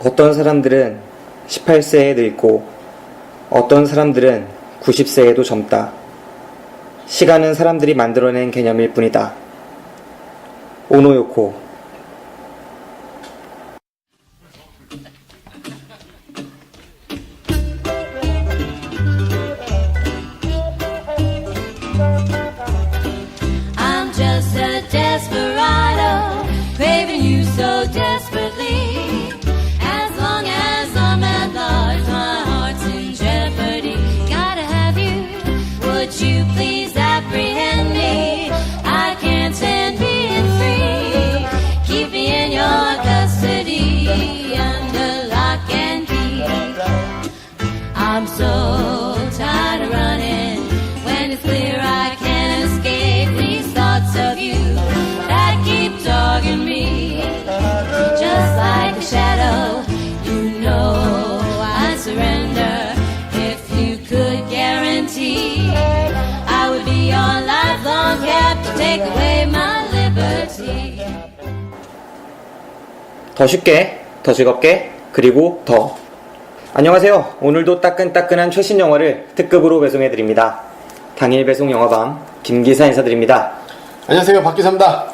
어떤 사람들은 18세에 늙고 어떤 사람들은 90세에도 젊다. 시간은 사람들이 만들어낸 개념일 뿐이다. 오노요코. I'm just a desperado, craving you so desperately. As long as I'm at large, my heart's in jeopardy. Gotta have you, would you please apprehend me? I can't stand being free. Keep me in your custody, under lock and key. I'm so tired of running, when it's clear I can't escape these thoughts of you that keep dogging me. Just like a shadow, you know I'd surrender if you could guarantee I would be your lifelong captive, take away my liberty. 더 쉽게, 더 즐겁게, 그리고 더. 안녕하세요. 오늘도 따끈따끈한 최신 영화를 특급으로 배송해드립니다. 당일 배송 영화방 김기사 인사드립니다. 안녕하세요, 박기사입니다.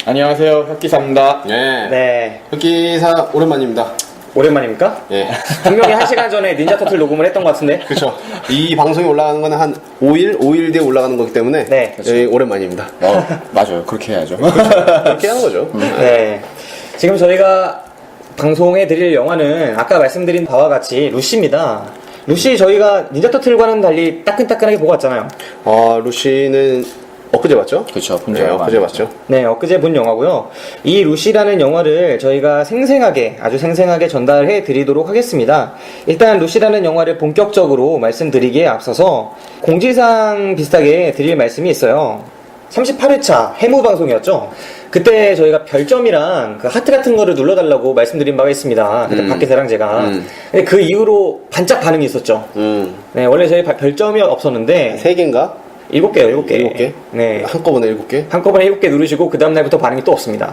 안녕하세요, 혁기사입니다. 네. 네, 혁기사 오랜만입니다. 오랜만입니까? 예. 분명히 1시간 전에 닌자 터틀 녹음을 했던 것 같은데. 그렇죠. 이 방송이 올라가는 거는 한 5일 뒤에 올라가는 거기 때문에 네. 예, 오랜만입니다. 맞아요. 그렇게 해야죠. 그렇게 하는 거죠. 네. 지금 저희가 방송해 드릴 영화는 아까 말씀드린 바와 같이 루시입니다. 루시 저희가 닌자 터틀과는 달리 따끈따끈하게 보고 왔잖아요. 루시는 엊그제 봤죠? 그렇죠. 본 네, 엊그제 봤죠. 네, 엊그제 본 영화고요. 이 루시라는 영화를 저희가 생생하게, 아주 생생하게 전달해 드리도록 하겠습니다. 일단 루시라는 영화를 본격적으로 말씀드리기에 앞서서 공지사항 비슷하게 드릴 말씀이 있어요. 38회차 해무 방송이었죠. 그때 저희가 별점이랑 그 하트 같은 거를 눌러달라고 말씀드린 바가 있습니다. 그때 박기사랑 제가. 근데 그 이후로 반짝 반응이 있었죠. 네, 원래 저희 별점이 없었는데 3개인가? 7개요, 7개. 7개? 네. 한꺼번에 7개? 한꺼번에 7개 누르시고 그 다음날부터 반응이 또 없습니다.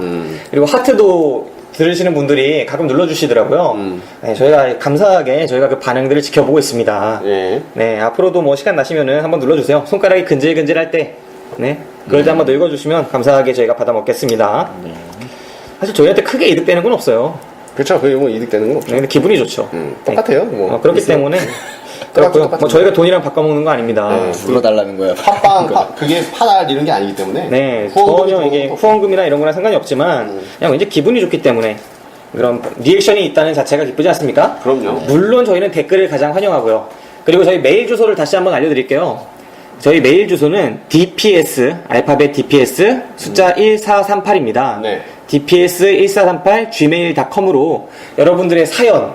그리고 하트도 들으시는 분들이 가끔 눌러주시더라고요. 네, 저희가 감사하게 저희가 그 반응들을 지켜보고 있습니다. 예. 네, 앞으로도 뭐 시간 나시면은 한번 눌러주세요. 손가락이 근질근질할 때, 네, 그럴 때 한번 읽어주시면 감사하게 저희가 받아 먹겠습니다. 사실 저희한테 크게 이득되는 건 없어요. 그렇죠. 그게 뭐 이득되는 건 없죠. 네, 근데 기분이 좋죠. 똑같아요. 뭐. 그렇기 있어요. 때문에 그렇고요. 똑같은 뭐 저희가 돈이랑 바꿔먹는 거 아닙니다. 네. 불러달라는 거예요. 그게 파달 이런 게 아니기 때문에. 네, 후원금이 전혀 이게 후원금이나 이런 거랑 상관이 없지만 그냥 왠지 기분이 좋기 때문에 그런 리액션이 있다는 자체가 기쁘지 않습니까? 그럼요. 물론 저희는 댓글을 가장 환영하고요. 그리고 저희 메일 주소를 다시 한번 알려드릴게요. 저희 메일 주소는 DPS, 알파벳 DPS, 숫자 1438입니다. 네. DPS1438 gmail.com으로 여러분들의 사연,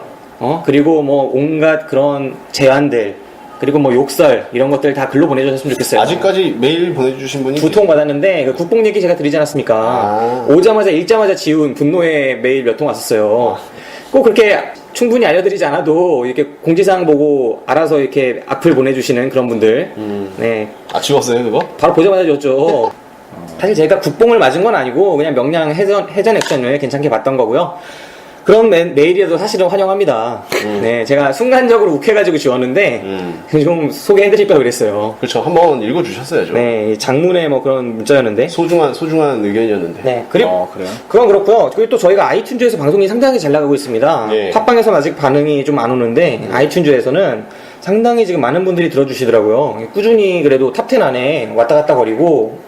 그리고 뭐 온갖 그런 제안들, 그리고 뭐 욕설, 이런 것들 다 글로 보내주셨으면 좋겠어요. 아직까지 메일 보내주신 분이 2통 받았는데, 그 국뽕 얘기 제가 드리지 않았습니까? 오자마자, 읽자마자 지운 분노의 메일 몇 통 왔었어요. 꼭 그렇게 충분히 알려드리지 않아도, 이렇게 공지사항 보고 알아서 이렇게 악플 보내주시는 그런 분들. 네. 지웠어요, 그거? 바로 보자마자 줬죠. 사실 제가 국뽕을 맞은 건 아니고, 그냥 명량 해전 액션을 괜찮게 봤던 거고요. 그런 메일이라도 사실은 환영합니다. 네, 제가 순간적으로 욱해가지고 지웠는데 좀 소개해드릴 걸 그랬어요. 그렇죠. 한번 읽어주셨어야죠. 네, 장문의 뭐 그런 문자였는데. 소중한 의견이었는데. 네, 그리고 그래요? 그건 그렇고요. 그리고 또 저희가 아이튠즈에서 방송이 상당히 잘 나가고 있습니다. 예. 팟빵에서는 아직 반응이 좀 안 오는데 아이튠즈에서는 상당히 지금 많은 분들이 들어주시더라고요. 꾸준히 그래도 탑10 안에 왔다 갔다 거리고.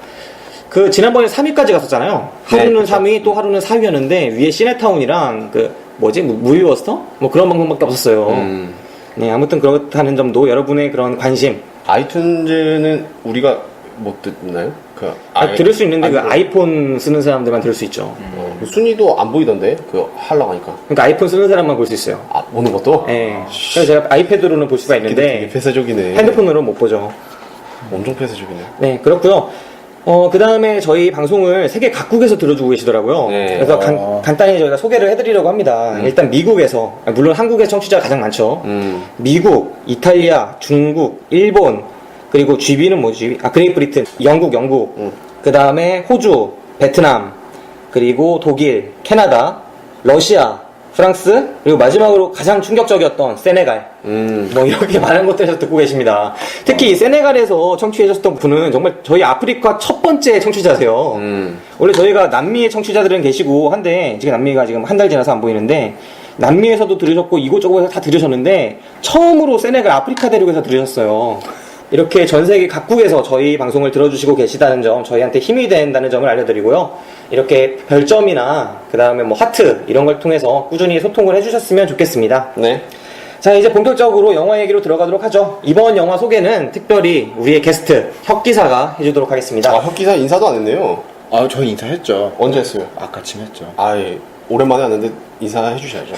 그 지난번에 3위까지 갔었잖아요. 하루는 그렇죠. 3위 또 하루는 4위였는데 위에 시네타운이랑 그 뭐지 무비버스터? 뭐 그런 방송밖에 없었어요. 네, 아무튼 그렇다는 점도 여러분의 그런 관심 아이튠즈는 우리가 못 듣나요? 들을 수 있는데 그 아이폰 쓰는 사람들만 들을 수 있죠. 순위도 안 보이던데 하려고 하니까. 그러니까 아이폰 쓰는 사람만 볼 수 있어요. 보는 것도? 네. 그래서 제가 아이패드로는 볼 수가 되게 있는데 폐쇄적이네. 핸드폰으로 못 보죠. 엄청 폐쇄적이네. 네, 그렇고요. 그 다음에 저희 방송을 세계 각국에서 들어주고 계시더라고요. 네. 그래서 간단히 저희가 소개를 해드리려고 합니다. 일단 미국에서, 물론 한국의 청취자가 가장 많죠. 미국, 이탈리아, 중국, 일본, 그리고 GB는 뭐지? 그레이트 브리튼, 영국. 그 다음에 호주, 베트남, 그리고 독일, 캐나다, 러시아, 프랑스, 그리고 마지막으로 가장 충격적이었던 세네갈. 뭐 이렇게 많은 것들에서 듣고 계십니다. 특히 이 세네갈에서 청취해주셨던 분은 정말 저희 아프리카 첫 번째 청취자세요. 원래 저희가 남미의 청취자들은 계시고 한데 지금 남미가 지금 한 달 지나서 안 보이는데 남미에서도 들으셨고 이곳저곳에서 다 들으셨는데 처음으로 세네갈 아프리카 대륙에서 들으셨어요. 이렇게 전 세계 각국에서 저희 방송을 들어주시고 계시다는 점, 저희한테 힘이 된다는 점을 알려드리고요. 이렇게 별점이나 그 다음에 뭐 하트 이런 걸 통해서 꾸준히 소통을 해주셨으면 좋겠습니다. 네. 자, 이제 본격적으로 영화 얘기로 들어가도록 하죠. 이번 영화 소개는 특별히 우리의 게스트 혁기사가 해주도록 하겠습니다. 아, 혁기사 인사도 안 했네요. 아, 저희 인사했죠. 언제 했어요? 아까 쯤 했죠. 아, 오랜만에 왔는데 인사해 주셔야죠.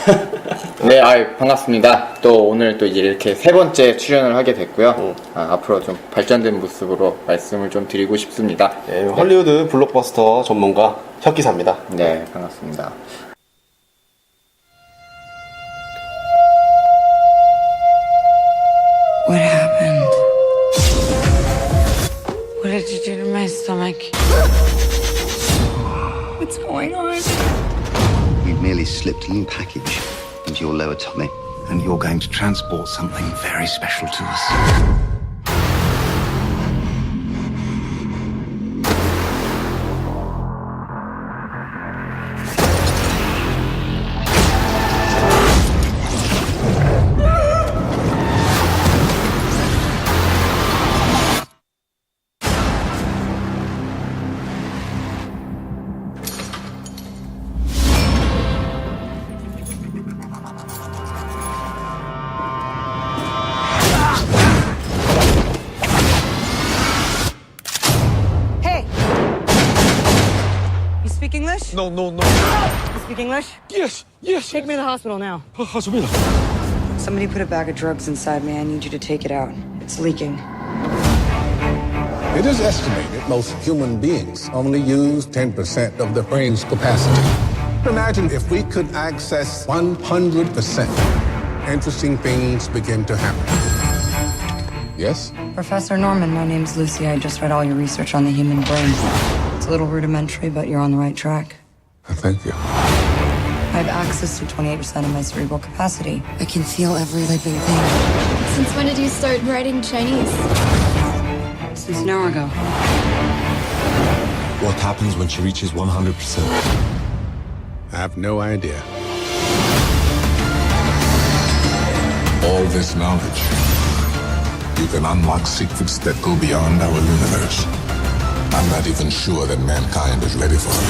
네, 반갑습니다. 또 오늘 또 이제 이렇게 세 번째 출연을 하게 됐고요. 앞으로 좀 발전된 모습으로 말씀을 좀 드리고 싶습니다. 네, 헐리우드 블록버스터 전문가 혁기사입니다. 네, 반갑습니다. What happened? What did you do to my stomach? What's going on? You've merely slipped a little package into your lower tummy. And you're going to transport something very special to us. Hey! You speak English? No. You speak English? Yes. Take me to the hospital now. Hasumila. Somebody put a bag of drugs inside me. I need you to take it out. It's leaking. It is estimated most human beings only use 10% of their brain's capacity. Imagine if we could access 100%. Interesting things begin to happen. Yes? Professor Norman, my name's Lucy. I just read all your research on the human brain. It's a little rudimentary, but you're on the right track. Thank you. I have access to 28% of my cerebral capacity. I can feel every living thing. Since when did you start writing Chinese? Since an hour ago. What happens when she reaches 100%? I have no idea. All this knowledge, you can unlock secrets that go beyond our universe. I'm not even sure that mankind is ready for it.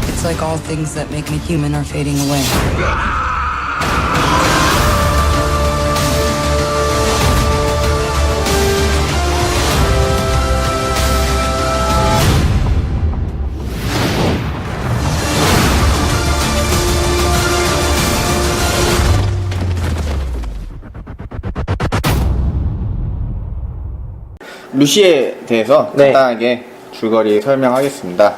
It's like all things that make me human are fading away. 루시에 대해서 네. 간단하게 줄거리 설명하겠습니다.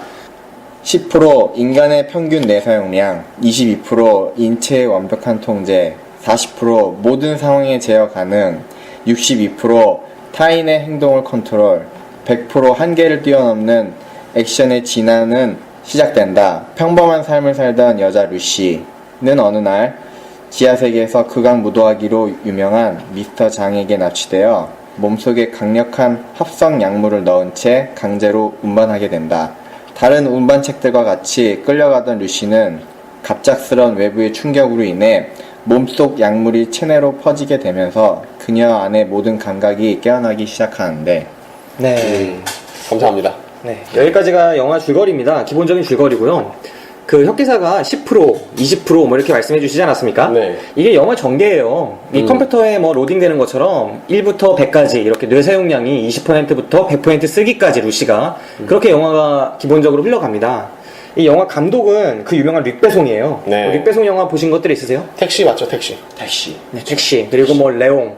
10% 인간의 평균 내사용량, 22% 인체의 완벽한 통제, 40% 모든 상황에 제어 가능, 62% 타인의 행동을 컨트롤, 100% 한계를 뛰어넘는 액션의 진화는 시작된다. 평범한 삶을 살던 여자 루시는 어느 날 지하세계에서 극악무도하기로 유명한 미스터 장에게 납치되어 몸속에 강력한 합성 약물을 넣은 채 강제로 운반하게 된다. 다른 운반책들과 같이 끌려가던 루시는 갑작스런 외부의 충격으로 인해 몸속 약물이 체내로 퍼지게 되면서 그녀 안의 모든 감각이 깨어나기 시작하는데 네. 감사합니다. 네, 여기까지가 영화 줄거리입니다. 기본적인 줄거리고요. 그 혁기사가 10%, 20% 뭐 이렇게 말씀해 주시지 않았습니까? 네. 이게 영화 전개예요. 이 컴퓨터에 뭐 로딩되는 것처럼 1부터 100까지 이렇게 뇌 사용량이 20%부터 100% 쓰기까지 루시가 그렇게 영화가 기본적으로 흘러갑니다. 이 영화 감독은 그 유명한 릭배송이에요. 네. 릭배송 영화 보신 것들이 있으세요? 택시 맞죠, 택시. 네, 택시. 그리고 뭐 레옹.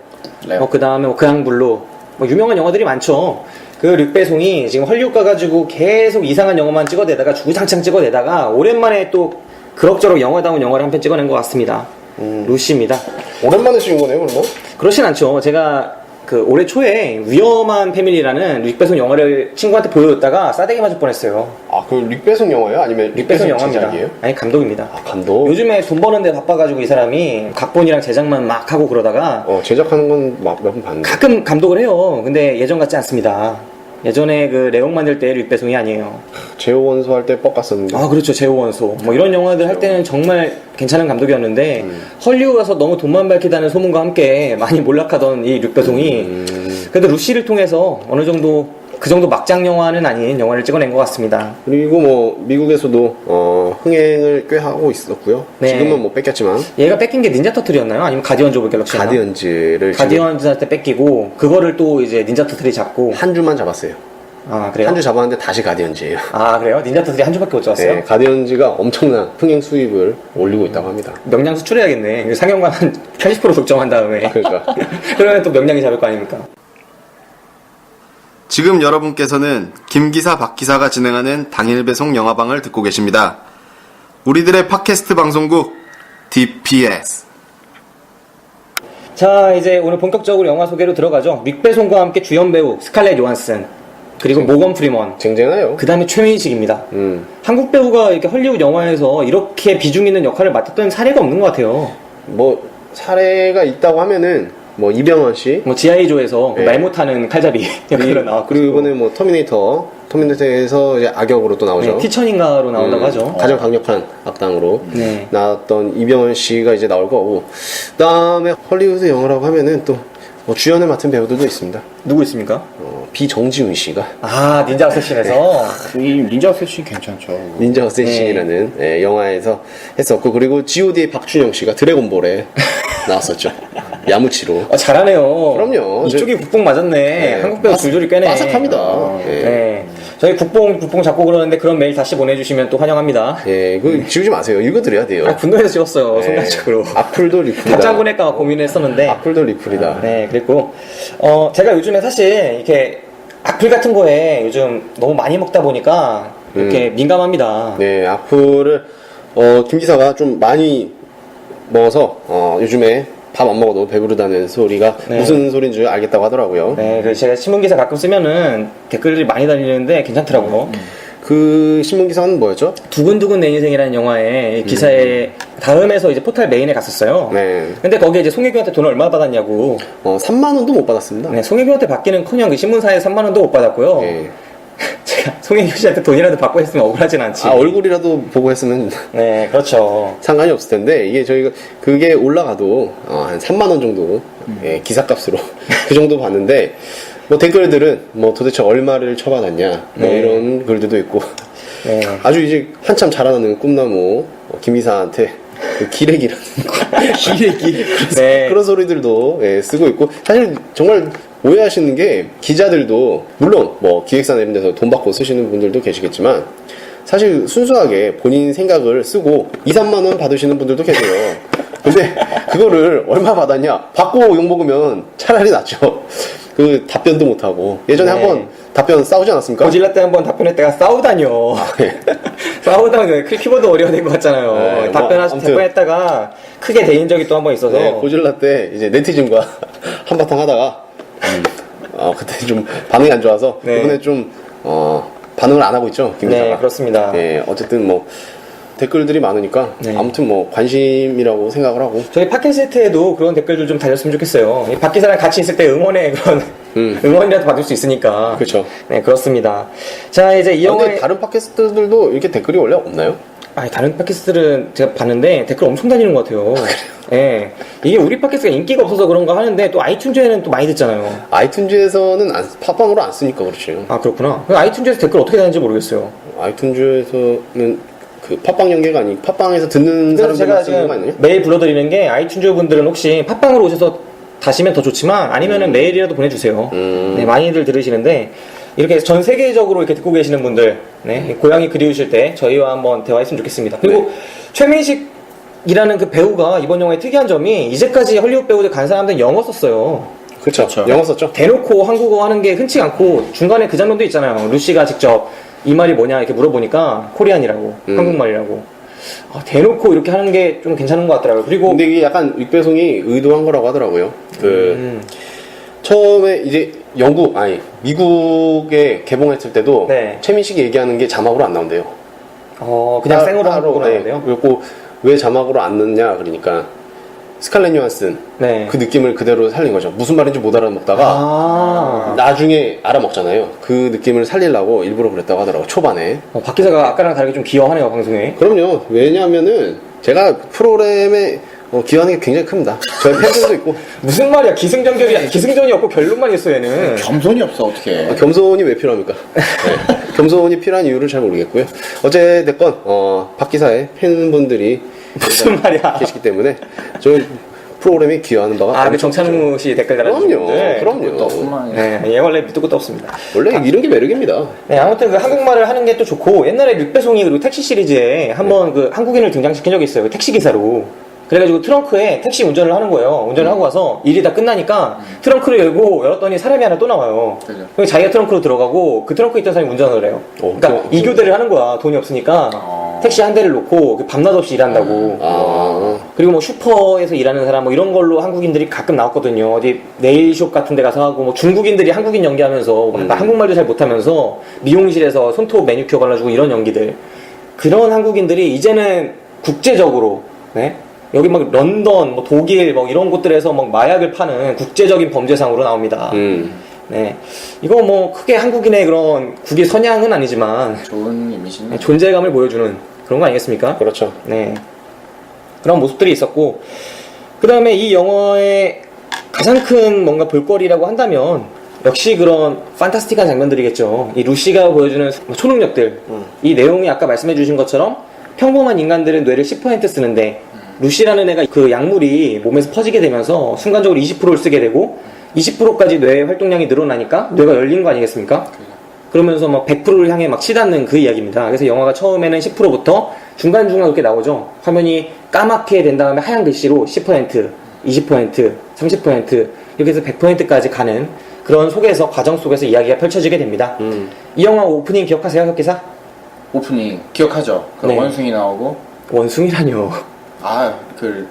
그 다음에 뭐 그랑블루. 뭐 유명한 영화들이 많죠. 그 릭배송이 지금 헐리우드 가가지고 계속 이상한 영화만 찍어내다가 주구장창 찍어내다가 오랜만에 또 그럭저럭 영화다운 영화를 한 편 찍어낸 것 같습니다. 루시입니다. 오랜만에 찍은 거네요, 그러면? 그렇진 않죠. 제가 그 올해 초에 위험한 패밀리라는 릭배송 영화를 친구한테 보여줬다가 싸대기 맞을 뻔했어요. 아, 그 릭배송 영화예요? 아니면 릭배송 영화입니다. 제작이에요? 아니 감독입니다. 아, 감독? 요즘에 돈 버는데 바빠가지고 이 사람이 각본이랑 제작만 막 하고 그러다가 제작하는 건 몇 번 봤는데. 가끔 감독을 해요. 근데 예전 같지 않습니다. 예전에 그 레옹 만들 때 릭배송이 아니에요. 제호 원소 할 때 뻑갔었는데. 아 그렇죠. 제호원소 뭐 이런 영화들 할 때는 정말 괜찮은 감독이었는데 헐리우드 가서 너무 돈만 밝히다는 소문과 함께 많이 몰락하던 이 릭배송이 그래도 루시를 통해서 어느 정도 그 정도 막장 영화는 아닌 영화를 찍어낸 것 같습니다. 그리고 뭐 미국에서도 흥행을 꽤 하고 있었고요. 네. 지금은 뭐 뺏겼지만 얘가 뺏긴 게 닌자 터틀이었나요? 아니면 가디언즈 오브 갤럭시였나? 가디언즈를 가디언즈한테 뺏기고 그거를 또 이제 닌자 터틀이 잡고 한 주만 잡았어요. 아 그래요? 한 주 잡았는데 다시 가디언즈예요. 아 그래요? 닌자 터틀이 한 주밖에 못 잡았어요? 네, 가디언즈가 엄청난 흥행 수입을 올리고 있다고 합니다. 명량 수출해야겠네. 상영관 한 80% 독점한 다음에 그러니까. 그러면 또 명량이 잡을 거 아닙니까? 지금 여러분께서는 김기사 박기사가 진행하는 당일 배송 영화방을 듣고 계십니다. 우리들의 팟캐스트 방송국 DPS. 자 이제 오늘 본격적으로 영화 소개로 들어가죠. 믹배송과 함께 주연 배우 스칼렛 요한슨 그리고 모건 프리먼 쟁쟁하요. 그 다음에 최민식입니다. 한국 배우가 이렇게 헐리우드 영화에서 이렇게 비중 있는 역할을 맡았던 사례가 없는 것 같아요. 뭐 사례가 있다고 하면은 뭐 이병헌 씨, 뭐 지하이조에서 네. 말 못하는 칼잡이 역할로 나왔고 그리고 이번에 뭐 터미네이터에서 이제 악역으로 또 나오죠. 네, 티처닌가로 나온다고 하죠. 가장 강력한 악당으로 네. 나왔던 이병헌 씨가 이제 나올 거고, 그다음에 헐리우드 영화라고 하면은 또 뭐 주연을 맡은 배우들도 있습니다. 누구 있습니까? 비정지훈 씨가 아 닌자 어쌔신에서 이 닌자 어쌔신 괜찮죠. 닌자 어쌔신이라는 영화에서 했었고, 그리고 G.O.D의 박준영 씨가 드래곤볼에 나왔었죠. 야무치로. 잘하네요. 그럼요. 이쪽이 국뽕 맞았네. 네. 한국 배우 줄줄이 꿰네. 빠삭합니다. 네. 저희 국뽕 잡고 그러는데 그런 메일 다시 보내주시면 또 환영합니다. 예, 그 지우지 마세요. 읽어드려야 돼요. 아, 분노해서 찍었어요. 네. 순간적으로. 악플도 리플이다. 가짜 보낼까 고민했었는데. 악플도 리플이다. 네, 그랬고 제가 요즘에 사실 이렇게 악플 같은 거에 요즘 너무 많이 먹다 보니까 이렇게 민감합니다. 네, 악플을 김 기사가 좀 많이 먹어서 요즘에 밥 안 먹어도 배부르다는 소리가 네. 무슨 소리인 줄 알겠다고 하더라고요. 네, 그래서 제가 신문기사 가끔 쓰면은 댓글들이 많이 달리는데 괜찮더라고요. 그 신문 기사는 뭐였죠? 두근두근 내 인생이라는 영화의 기사에 다음에서 이제 포털 메인에 갔었어요. 네. 근데 거기에 이제 송혜교한테 돈을 얼마 받았냐고. 3만 원도 못 받았습니다. 네, 송혜교한테 받기는커녕 그 신문사에 3만 원도 못 받았고요. 네. 제가 송혜교 씨한테 돈이라도 받고 했으면 억울하진 않지. 얼굴이라도 보고 했으면 네, 그렇죠. 상관이 없을 텐데, 이게 저희가 그게 올라가도 한 3만 원 정도 기사값으로 그 정도 받는데, 뭐 댓글들은 뭐 도대체 얼마를 쳐받았냐 뭐 네. 이런 글들도 있고, 네. 아주 이제 한참 자라나는 꿈나무 김 기사한테 그 기레기라는 기레기 네. 그런 소리들도 쓰고 있고, 사실 정말 오해하시는 게, 기자들도 물론 뭐 기획사 이런 데서 돈 받고 쓰시는 분들도 계시겠지만 사실 순수하게 본인 생각을 쓰고 2-3만 원 받으시는 분들도 계세요. 근데 그거를 얼마 받았냐 받고 욕먹으면 차라리 낫죠. 그 답변도 못하고. 예전에 네. 한번 답변 싸우지 않았습니까? 고질라 때 한번 답변했다가 싸우다뇨. 네. 싸우다가 키보드 어려워된 것 같잖아요. 네, 아무튼. 답변했다가 크게 대인 적이 또 한 번 있어서. 네, 고질라 때 이제 네티즌과 한바탕 하다가 그때 좀 반응이 안 좋아서 네. 이번에 좀 반응을 안 하고 있죠, 김 기사가. 네, 그렇습니다. 네, 어쨌든 뭐 댓글들이 많으니까 네. 아무튼 뭐 관심이라고 생각을 하고. 저희 팟캐스트에도 그런 댓글들 좀 달렸으면 좋겠어요. 이 박기사랑 같이 있을 때 응원의 그런 응원이라도 받을 수 있으니까. 그렇죠. 네, 그렇습니다. 자, 이제 이 근데 영화의 다른 팟캐스트들도 이렇게 댓글이 원래 없나요? 다른 팟캐스트들은 제가 봤는데 댓글 엄청 달리는 것 같아요. 예. 이게 우리 팟캐스트가 인기가 없어서 그런가 하는데 또 아이튠즈에는 또 많이 듣잖아요. 아이튠즈에서는 팟빵으로 안 쓰니까 그렇죠. 아, 그렇구나. 아이튠즈에서 댓글 어떻게 다는지 모르겠어요. 아이튠즈에서는 그 팟빵 연계가 아니고 팟빵에서 듣는 그래서 제가 사람들만 쓰는 거 지금 아니에요? 메일 불러드리는 게 아이튠즈 분들은 혹시 팟빵으로 오셔서 다시면 더 좋지만 아니면은 메일이라도 보내주세요. 네, 많이들 들으시는데 이렇게 전 세계적으로 이렇게 듣고 계시는 분들, 네, 고향이 그리우실 때 저희와 한번 대화했으면 좋겠습니다. 그리고 최민식이라는 그 배우가 이번 영화의 특이한 점이 이제까지 헐리우드 배우들 간 사람들은 영어 썼어요. 그렇죠. 영어 썼죠. 대놓고 한국어 하는 게 흔치 않고 중간에 그 장면도 있잖아요. 루시가 직접 이 말이 뭐냐 이렇게 물어보니까 코리안이라고 한국말이라고. 대놓고 이렇게 하는 게 좀 괜찮은 것 같더라고요. 그리고 근데 이게 약간 윗배송이 의도한 거라고 하더라고요. 처음에 이제 미국에 개봉했을 때도 네. 최민식이 얘기하는 게 자막으로 안 나온대요. 그냥 생으로 한국어로 네. 나오는데요. 그리고 왜 자막으로 안 넣냐 그러니까 스칼렛 요한슨 네. 그 느낌을 그대로 살린 거죠. 무슨 말인지 못 알아먹다가 나중에 알아먹잖아요. 그 느낌을 살리려고 일부러 그랬다고 하더라고 초반에. 박 기자가 아까랑 다르게 좀 기여하네요 방송에. 그럼요. 왜냐하면은 제가 프로그램에 기여하는 게 굉장히 큽니다. 저희 팬들도 있고. 무슨 말이야? 기승전이 없고 결론만 있어 얘는. 겸손이 없어 어떻게? 겸손이 왜 필요합니까? 네. 겸손이 필요한 이유를 잘 모르겠고요. 어쨌든 박 기사의 팬분들이 무슨 말이야? 계시기 때문에 저희 프로그램에 기여하는 바가 그 정찬우 씨 댓글 달아주신 분들. 네, 원래 밑도 끝도 없습니다. 원래 이런 게 매력입니다. 네, 아무튼 그 한국말을 하는 게 또 좋고 옛날에 류배송이 그리고 택시 시리즈에 한번 그 한국인을 등장시킨 적이 있어요. 그 택시 기사로. 그래가지고 트렁크에 택시 운전을 하는 거예요. 운전을 하고 와서 일이 다 끝나니까 트렁크를 열었더니 사람이 하나 또 나와요. 그죠. 그래서 자기가 트렁크로 들어가고 그 트렁크에 있던 사람이 운전을 해요. 그러니까 이교대를 하는 거야. 돈이 없으니까 택시 한 대를 놓고 밤낮 없이 일한다고. 그리고 뭐 슈퍼에서 일하는 사람 뭐 이런 걸로 한국인들이 가끔 나왔거든요. 어디 네일숍 같은 데 가서 하고 뭐 중국인들이 한국인 연기하면서 한국말도 잘 못하면서 미용실에서 손톱 매니큐어 발라주고 이런 연기들. 그런 한국인들이 이제는 국제적으로 네? 여기 막 런던, 뭐 독일, 뭐 이런 곳들에서 막 마약을 파는 국제적인 범죄상으로 나옵니다. 네. 이거 뭐 크게 한국인의 그런 국위 선양은 아니지만 좋은 이미지는 존재감을 보여주는 그런 거 아니겠습니까? 그렇죠. 네. 그런 모습들이 있었고, 그 다음에 이 영화의 가장 큰 뭔가 볼거리라고 한다면 역시 그런 판타스틱한 장면들이겠죠. 이 루시가 보여주는 초능력들. 이 내용이 아까 말씀해주신 것처럼 평범한 인간들은 뇌를 10% 쓰는데 루시라는 애가 그 약물이 몸에서 퍼지게 되면서 순간적으로 20%를 쓰게 되고 20%까지 뇌의 활동량이 늘어나니까 뇌가 열린 거 아니겠습니까? 그러면서 막 100%를 향해 막 치닫는 그 이야기입니다. 그래서 영화가 처음에는 10%부터 중간중간 그렇게 나오죠. 화면이 까맣게 된 다음에 하얀 글씨로 10%, 20%, 30% 이렇게 해서 100%까지 가는 그런 과정 속에서 이야기가 펼쳐지게 됩니다. 이 영화 오프닝 기억하세요, 혁기사? 오프닝 기억하죠? 그 네. 원숭이 나오고 원숭이라뇨.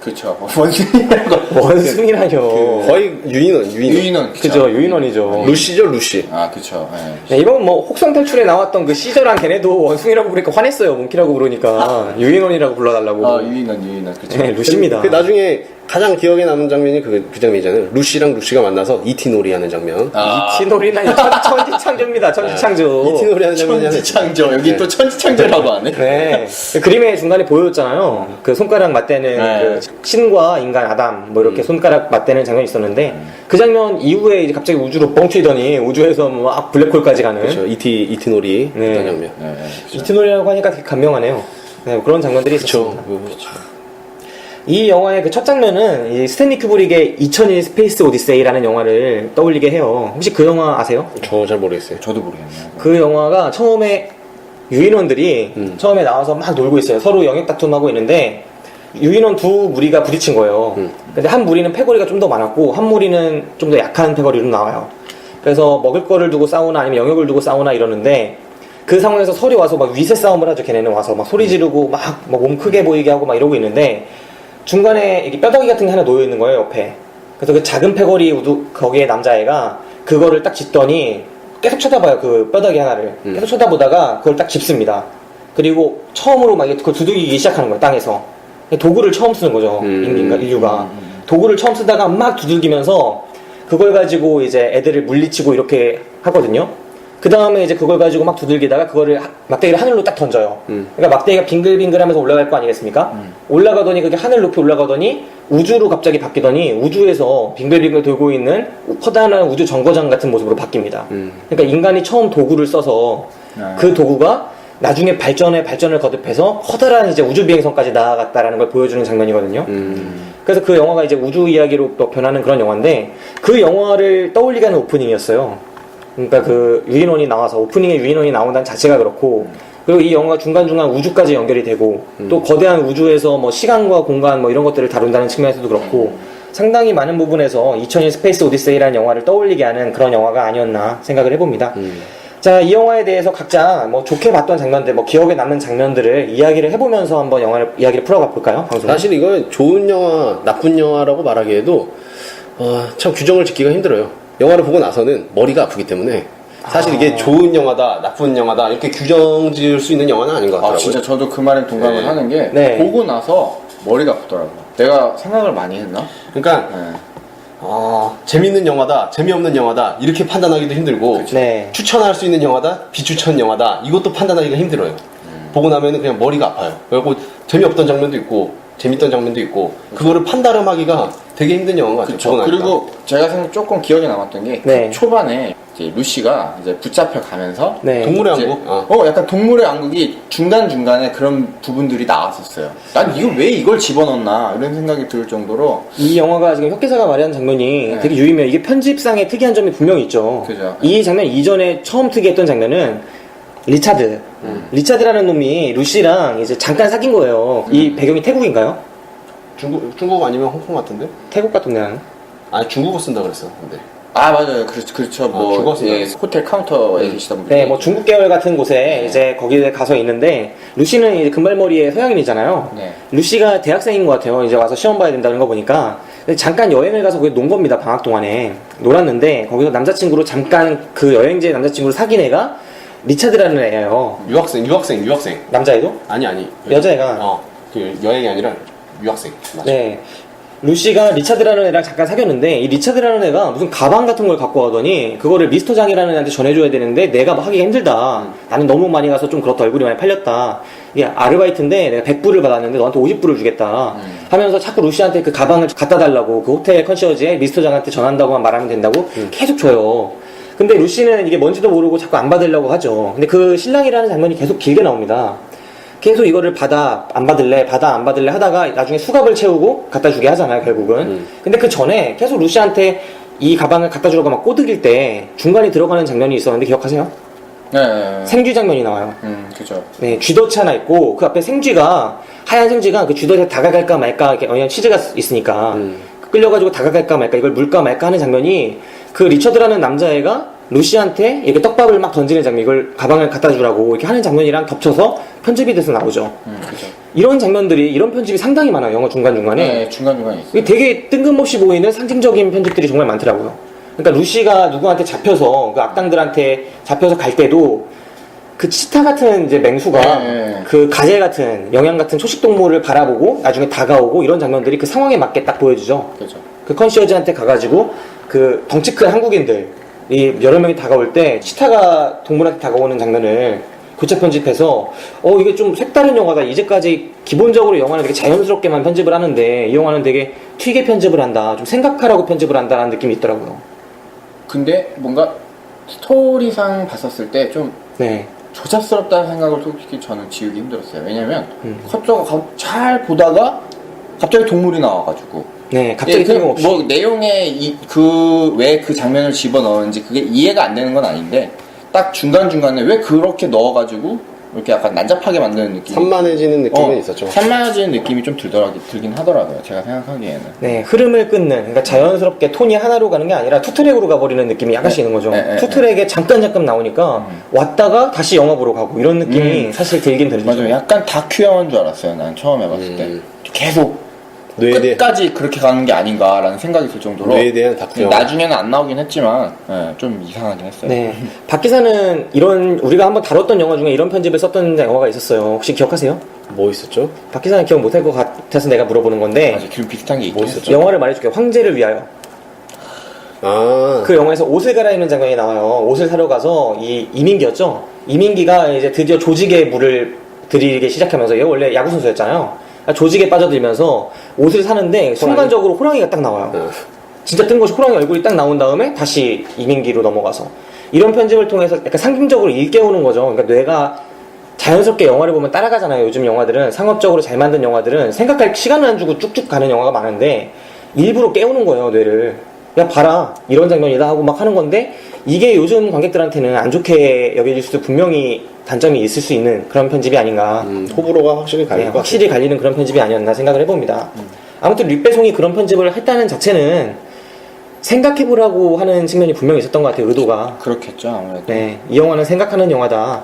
그쵸. 원숭이라고. 원숭이라뇨. 거의 유인원. 그죠, 유인원이죠. 루시죠, 루시. 그쵸. 네, 이번 뭐 혹성 탈출에 나왔던 그 시저랑 걔네도 원숭이라고 부르니까 화냈어요. 몽키라고 부르니까 유인원이라고 불러달라고. 유인원. 그쵸. 네, 루시입니다. 그 나중에 가장 기억에 남는 장면이 그 장면이잖아요. 루시랑 루시가 만나서 이티놀이 하는 장면. 이티놀이나 천지창조입니다. 천지창조. 이티놀이 하는 장면이 하나 있어요. 천지창조. 여기 또 천지창조라고 하네. 네. 그 그림의 중간에 보여줬잖아요. 그 손가락 맞대는 그 신과 인간 아담 뭐 이렇게 손가락 맞대는 장면이 있었는데 그 장면 이후에 이제 갑자기 우주로 뻥 튀더니 우주에서 막 블랙홀까지 가는. 그렇죠. 이티놀이 네. 했던 장면. 이티놀이라고 하니까 되게 감명하네요. 네, 그런 장면들이 있었습니다. 그렇죠. 이 영화의 그 첫 장면은 이 스탠리 큐브릭의 2001 스페이스 오디세이라는 영화를 떠올리게 해요. 혹시 그 영화 아세요? 저 잘 모르겠어요. 저도 모르겠네요. 그 영화가 처음에 유인원들이 처음에 나와서 막 놀고 있어요. 서로 영역 다툼하고 있는데 유인원 두 무리가 부딪힌 거예요. 근데 한 무리는 패거리가 좀 더 많았고 한 무리는 좀 더 약한 패거리로 나와요. 그래서 먹을 거를 두고 싸우나 아니면 영역을 두고 싸우나 이러는데 그 상황에서 서로 와서 막 위세 싸움을 하죠. 걔네는 와서 막 소리 지르고 막 몸 크게 보이게 하고 막 이러고 있는데 중간에 이렇게 뼈다귀 같은 게 하나 놓여 있는 거예요, 옆에. 그래서 그 작은 패거리 거기에 남자애가 그거를 딱 짚더니 계속 쳐다봐요, 그 뼈다귀 하나를. 계속 쳐다보다가 그걸 딱 짚습니다. 그리고 처음으로 막 그걸 두들기기 시작하는 거예요, 땅에서. 도구를 처음 쓰는 거죠, 인류가. 도구를 처음 쓰다가 막 두들기면서 그걸 가지고 이제 애들을 물리치고 이렇게 하거든요. 그 다음에 이제 그걸 가지고 막 두들기다가 그거를 막대기를 하늘로 딱 던져요. 그러니까 막대기가 빙글빙글하면서 올라갈 거 아니겠습니까? 올라가더니 그게 하늘 높이 올라가더니 우주로 갑자기 바뀌더니 우주에서 빙글빙글 돌고 있는 커다란 우주 정거장 같은 모습으로 바뀝니다. 그러니까 인간이 처음 도구를 써서 그 도구가 나중에 발전을 거듭해서 커다란 이제 우주 비행선까지 나아갔다라는 걸 보여주는 장면이거든요. 그래서 그 영화가 이제 우주 이야기로 또 변하는 그런 영화인데 그 영화를 떠올리게 하는 오프닝이었어요. 그러니까 그 유인원이 나와서 오프닝에 유인원이 나온다는 자체가 그렇고 그리고 이 영화가 중간중간 우주까지 연결이 되고 또 거대한 우주에서 뭐 시간과 공간 뭐 이런 것들을 다룬다는 측면에서도 그렇고 상당히 많은 부분에서 2001 스페이스 오디세이라는 영화를 떠올리게 하는 그런 영화가 아니었나 생각을 해봅니다. 자, 이 영화에 대해서 각자 뭐 좋게 봤던 장면들, 뭐 기억에 남는 장면들을 이야기를 해보면서 한번 이야기를 풀어가 볼까요? 방송. 사실 이거 좋은 영화, 나쁜 영화라고 말하기에도 참 규정을 짓기가 힘들어요. 영화를 보고 나서는 머리가 아프기 때문에 사실 이게 좋은 영화다, 나쁜 영화다 이렇게 규정 지을 수 있는 영화는 아닌 것 같더라고요. 진짜 저도 그 말에 동감을 네. 하는 게 네. 보고 나서 머리가 아프더라고요. 내가 생각을 많이 했나? 그러니까 네. 재밌는 영화다, 재미없는 영화다 이렇게 판단하기도 힘들고 네. 추천할 수 있는 영화다, 비추천 영화다 이것도 판단하기가 힘들어요. 보고 나면은 그냥 머리가 아파요. 그리고 재미없던 장면도 있고 재밌던 장면도 있고 그거를 판단하기가 되게 힘든 영화인 것 같아요. 그쵸. 보고 나니까. 그리고 제가 조금 기억에 남았던 게 네. 그 초반에 이제 루시가 이제 붙잡혀 가면서 네. 동물의 이제 왕국? 약간 동물의 왕국이 중간중간에 그런 부분들이 나왔었어요. 난 이걸 왜 이걸 집어넣나 이런 생각이 들 정도로 이 영화가 지금 혁기사가 말하는 장면이 네. 되게 유의미해요. 이게 편집상의 특이한 점이 분명히 있죠. 그죠. 이 장면 이전에 처음 특이했던 장면은 리차드. 리차드라는 놈이 루시랑 이제 잠깐 사귄 거예요. 이 배경이 태국인가요? 중국 아니면 홍콩 같은데? 태국 같은데 나는. 아니 중국어 쓴다 그랬어. 근데 맞아요. 그렇죠. 뭐 죽었어요. 호텔 카운터에 계시던 분이 네, 뭐 중국 계열 같은 곳에 이제 거기에 가서 있는데 루시는 이제 금발머리의 서양인이잖아요. 네. 루시가 대학생인 것 같아요. 이제 와서 시험 봐야 된다는 거 보니까. 근데 잠깐 여행을 가서 거기 논 겁니다. 방학 동안에 놀았는데 거기서 남자친구로 잠깐 그 여행지의 남자친구를 사귄 애가 리차드라는 애예요. 유학생. 남자애도? 아니. 여자애가. 그 여행이 아니라 유학생. 맞아. 네. 루시가 리차드라는 애랑 잠깐 사귀었는데 이 리차드라는 애가 무슨 가방 같은 걸 갖고 와더니 그거를 미스터 장이라는 애한테 전해줘야 되는데 내가 뭐 하기가 힘들다. 나는 너무 많이 가서 좀 그렇다. 얼굴이 많이 팔렸다. 이게 아르바이트인데 내가 100불을 받았는데 너한테 50불을 주겠다. 하면서 자꾸 루시한테 그 가방을 갖다 달라고 그 호텔 컨시어지에 미스터 장한테 전한다고만 말하면 된다고 계속 줘요. 근데 루시는 이게 뭔지도 모르고 자꾸 안 받으려고 하죠. 근데 그 신랑이라는 장면이 계속 길게 나옵니다. 계속 이거를 받아 안 받을래 하다가 나중에 수갑을 채우고 갖다 주게 하잖아요 결국은. 근데 그 전에 계속 루시한테 이 가방을 갖다 주려고 막 꼬드길 때 중간에 들어가는 장면이 있었는데 기억하세요? 네. 생쥐 장면이 나와요. 그죠. 네, 쥐덫이 하나 있고 그 앞에 생쥐가 하얀 생쥐가 그 쥐덫에 다가갈까 말까 이렇게 왜냐면 치즈가 있으니까 끌려가지고 다가갈까 말까 이걸 물까 말까 하는 장면이 그 리처드라는 남자애가 루시한테 이렇게 떡밥을 막 던지는 장면, 이걸 가방을 갖다 주라고 이렇게 하는 장면이랑 겹쳐서 편집이 돼서 나오죠. 그죠. 이런 장면들이, 이런 편집이 상당히 많아요. 영화 중간중간에. 네, 중간중간에 있어요. 이게 되게 뜬금없이 보이는 상징적인 편집들이 정말 많더라고요. 그러니까 루시가 누구한테 잡혀서, 그 악당들한테 잡혀서 갈 때도 그 치타 같은 이제 맹수가 그 가젤 같은, 영양 같은 초식동물을 바라보고 나중에 다가오고 이런 장면들이 그 상황에 맞게 딱 보여주죠. 그죠. 그 컨시어지한테 가가지고 그 덩치 큰 한국인들 이 여러 명이 다가올 때 치타가 동물한테 다가오는 장면을 교차 편집해서 이게 좀 색다른 영화다. 이제까지 기본적으로 영화는 되게 자연스럽게만 편집을 하는데 이 영화는 되게 튀게 편집을 한다. 좀 생각하라고 편집을 한다라는 느낌이 있더라고요. 근데 뭔가 스토리상 봤었을 때 좀 네. 조잡스럽다는 생각을 솔직히 저는 지우기 힘들었어요. 왜냐면 컷저가 잘 보다가 갑자기 동물이 나와가지고 네, 갑자기 뜬금없이. 뭐 내용에 왜 그 장면을 집어 넣었는지 그게 이해가 안 되는 건 아닌데 딱 중간중간에 왜 그렇게 넣어가지고 이렇게 약간 난잡하게 만드는 느낌, 산만해지는 느낌은 있었죠. 산만해지는 느낌이 좀 들긴 하더라고요. 제가 생각하기에는. 네, 흐름을 끊는, 그러니까 자연스럽게 톤이 하나로 가는 게 아니라 투트랙으로 가버리는 느낌이 약간씩 있는 거죠. 투트랙에 잠깐 나오니까 왔다가 다시 영화 보러 가고 이런 느낌이 사실 들긴 들죠. 맞아요. 약간 다큐 영화인 줄 알았어요. 난 처음에 봤을 때 계속 끝까지 그렇게 가는 게 아닌가라는 생각이 들 정도로 뇌에 대한 다큐 영화. 나중에는 안 나오긴 했지만 좀 이상하긴 했어요. 네. 박 기사는 이런, 우리가 한번 다뤘던 영화 중에 이런 편집을 썼던 영화가 있었어요. 혹시 기억하세요? 뭐 있었죠? 박 기사는 기억 못할 것 같아서 내가 물어보는 건데, 맞아, 좀 비슷한 게 있긴 했었죠. 영화를 말해줄게요. 황제를 위하여. 그 영화에서 옷을 갈아입는 장면이 나와요. 옷을 사러 가서 이 이민기였죠. 이민기가 이제 드디어 조직에 물을 들이기 시작하면서, 얘 원래 야구 선수였잖아요. 조직에 빠져들면서 옷을 사는데 순간적으로 호랑이가 딱 나와요. 진짜 뜬금없이 호랑이 얼굴이 딱 나온 다음에 다시 이민기로 넘어가서 이런 편집을 통해서 약간 상징적으로 일깨우는 거죠. 그러니까 뇌가 자연스럽게 영화를 보면 따라가잖아요. 요즘 영화들은 상업적으로 잘 만든 영화들은 생각할 시간을 안 주고 쭉쭉 가는 영화가 많은데 일부러 깨우는 거예요, 뇌를. 야 봐라, 이런 장면이다 하고 막 하는 건데 이게 요즘 관객들한테는 안 좋게 여겨질 수도 분명히 단점이 있을 수 있는 그런 편집이 아닌가. 호불호가 확실히 갈릴 것 같아요. 확실히 갈리는 그런 편집이 아니었나 생각을 해봅니다. 아무튼 류배송이 그런 편집을 했다는 자체는 생각해보라고 하는 측면이 분명히 있었던 것 같아요. 의도가. 그렇겠죠, 아무래도. 네, 이 영화는 생각하는 영화다.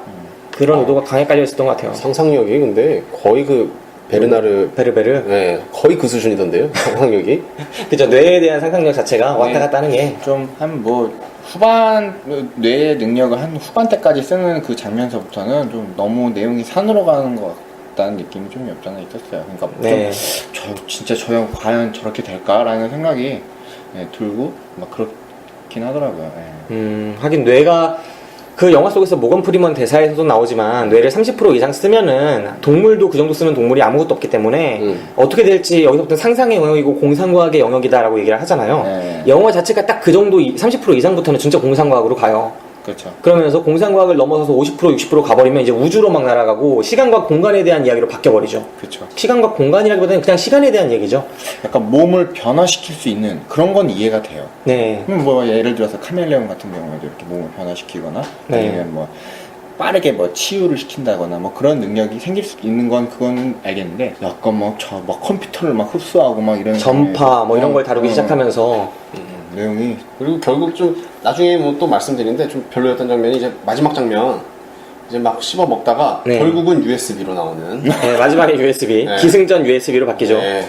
그런 의도가 강하게 깔려 있었던 것 같아요. 상상력이 근데 거의 그 베르베르. 네, 거의 그 수준이던데요. 상상력이. 그죠. 뇌에 대한 상상력 자체가 왔다 갔다 하는 게. 좀 한 뭐 후반 뇌의 능력을 한 후반 때까지 쓰는 그 장면서부터는 좀 너무 내용이 산으로 가는 것 같다는 느낌이 좀 없지 않아 있었어요. 그러니까 네. 진짜 저 형 과연 저렇게 될까라는 생각이 들고 막 그렇긴 하더라고요. 하긴 뇌가 그 영화 속에서 모건 프리먼 대사에서도 나오지만 뇌를 30% 이상 쓰면은 동물도 그 정도 쓰는 동물이 아무것도 없기 때문에 어떻게 될지 여기서부터 상상의 영역이고 공상과학의 영역이다라고 얘기를 하잖아요. 네. 영화 자체가 딱 그 정도 30% 이상부터는 진짜 공상과학으로 가요. 그렇죠. 그러면서 공상과학을 넘어서서 50% 60% 가버리면 이제 우주로 막 날아가고 시간과 공간에 대한 이야기로 바뀌어버리죠. 그렇죠. 시간과 공간이라기보다는 그냥 시간에 대한 얘기죠. 약간 몸을 변화시킬 수 있는 그런 건 이해가 돼요. 네. 뭐 예를 들어서 카멜레온 같은 경우에도 이렇게 몸을 변화시키거나 네. 아니면 뭐 빠르게 뭐 치유를 시킨다거나 뭐 그런 능력이 생길 수 있는 건 그건 알겠는데 약간 막 컴퓨터를 막 흡수하고 막 이런 전파 뭐 이런 걸 다루기 시작하면서 내용이 그리고 결국 좀 나중에 뭐 또 말씀드리는데 좀 별로였던 장면이 이제 마지막 장면 이제 막 씹어 먹다가 네. 결국은 USB로 나오는. 네, 마지막에 USB 네. 기승전 USB로 바뀌죠. 네.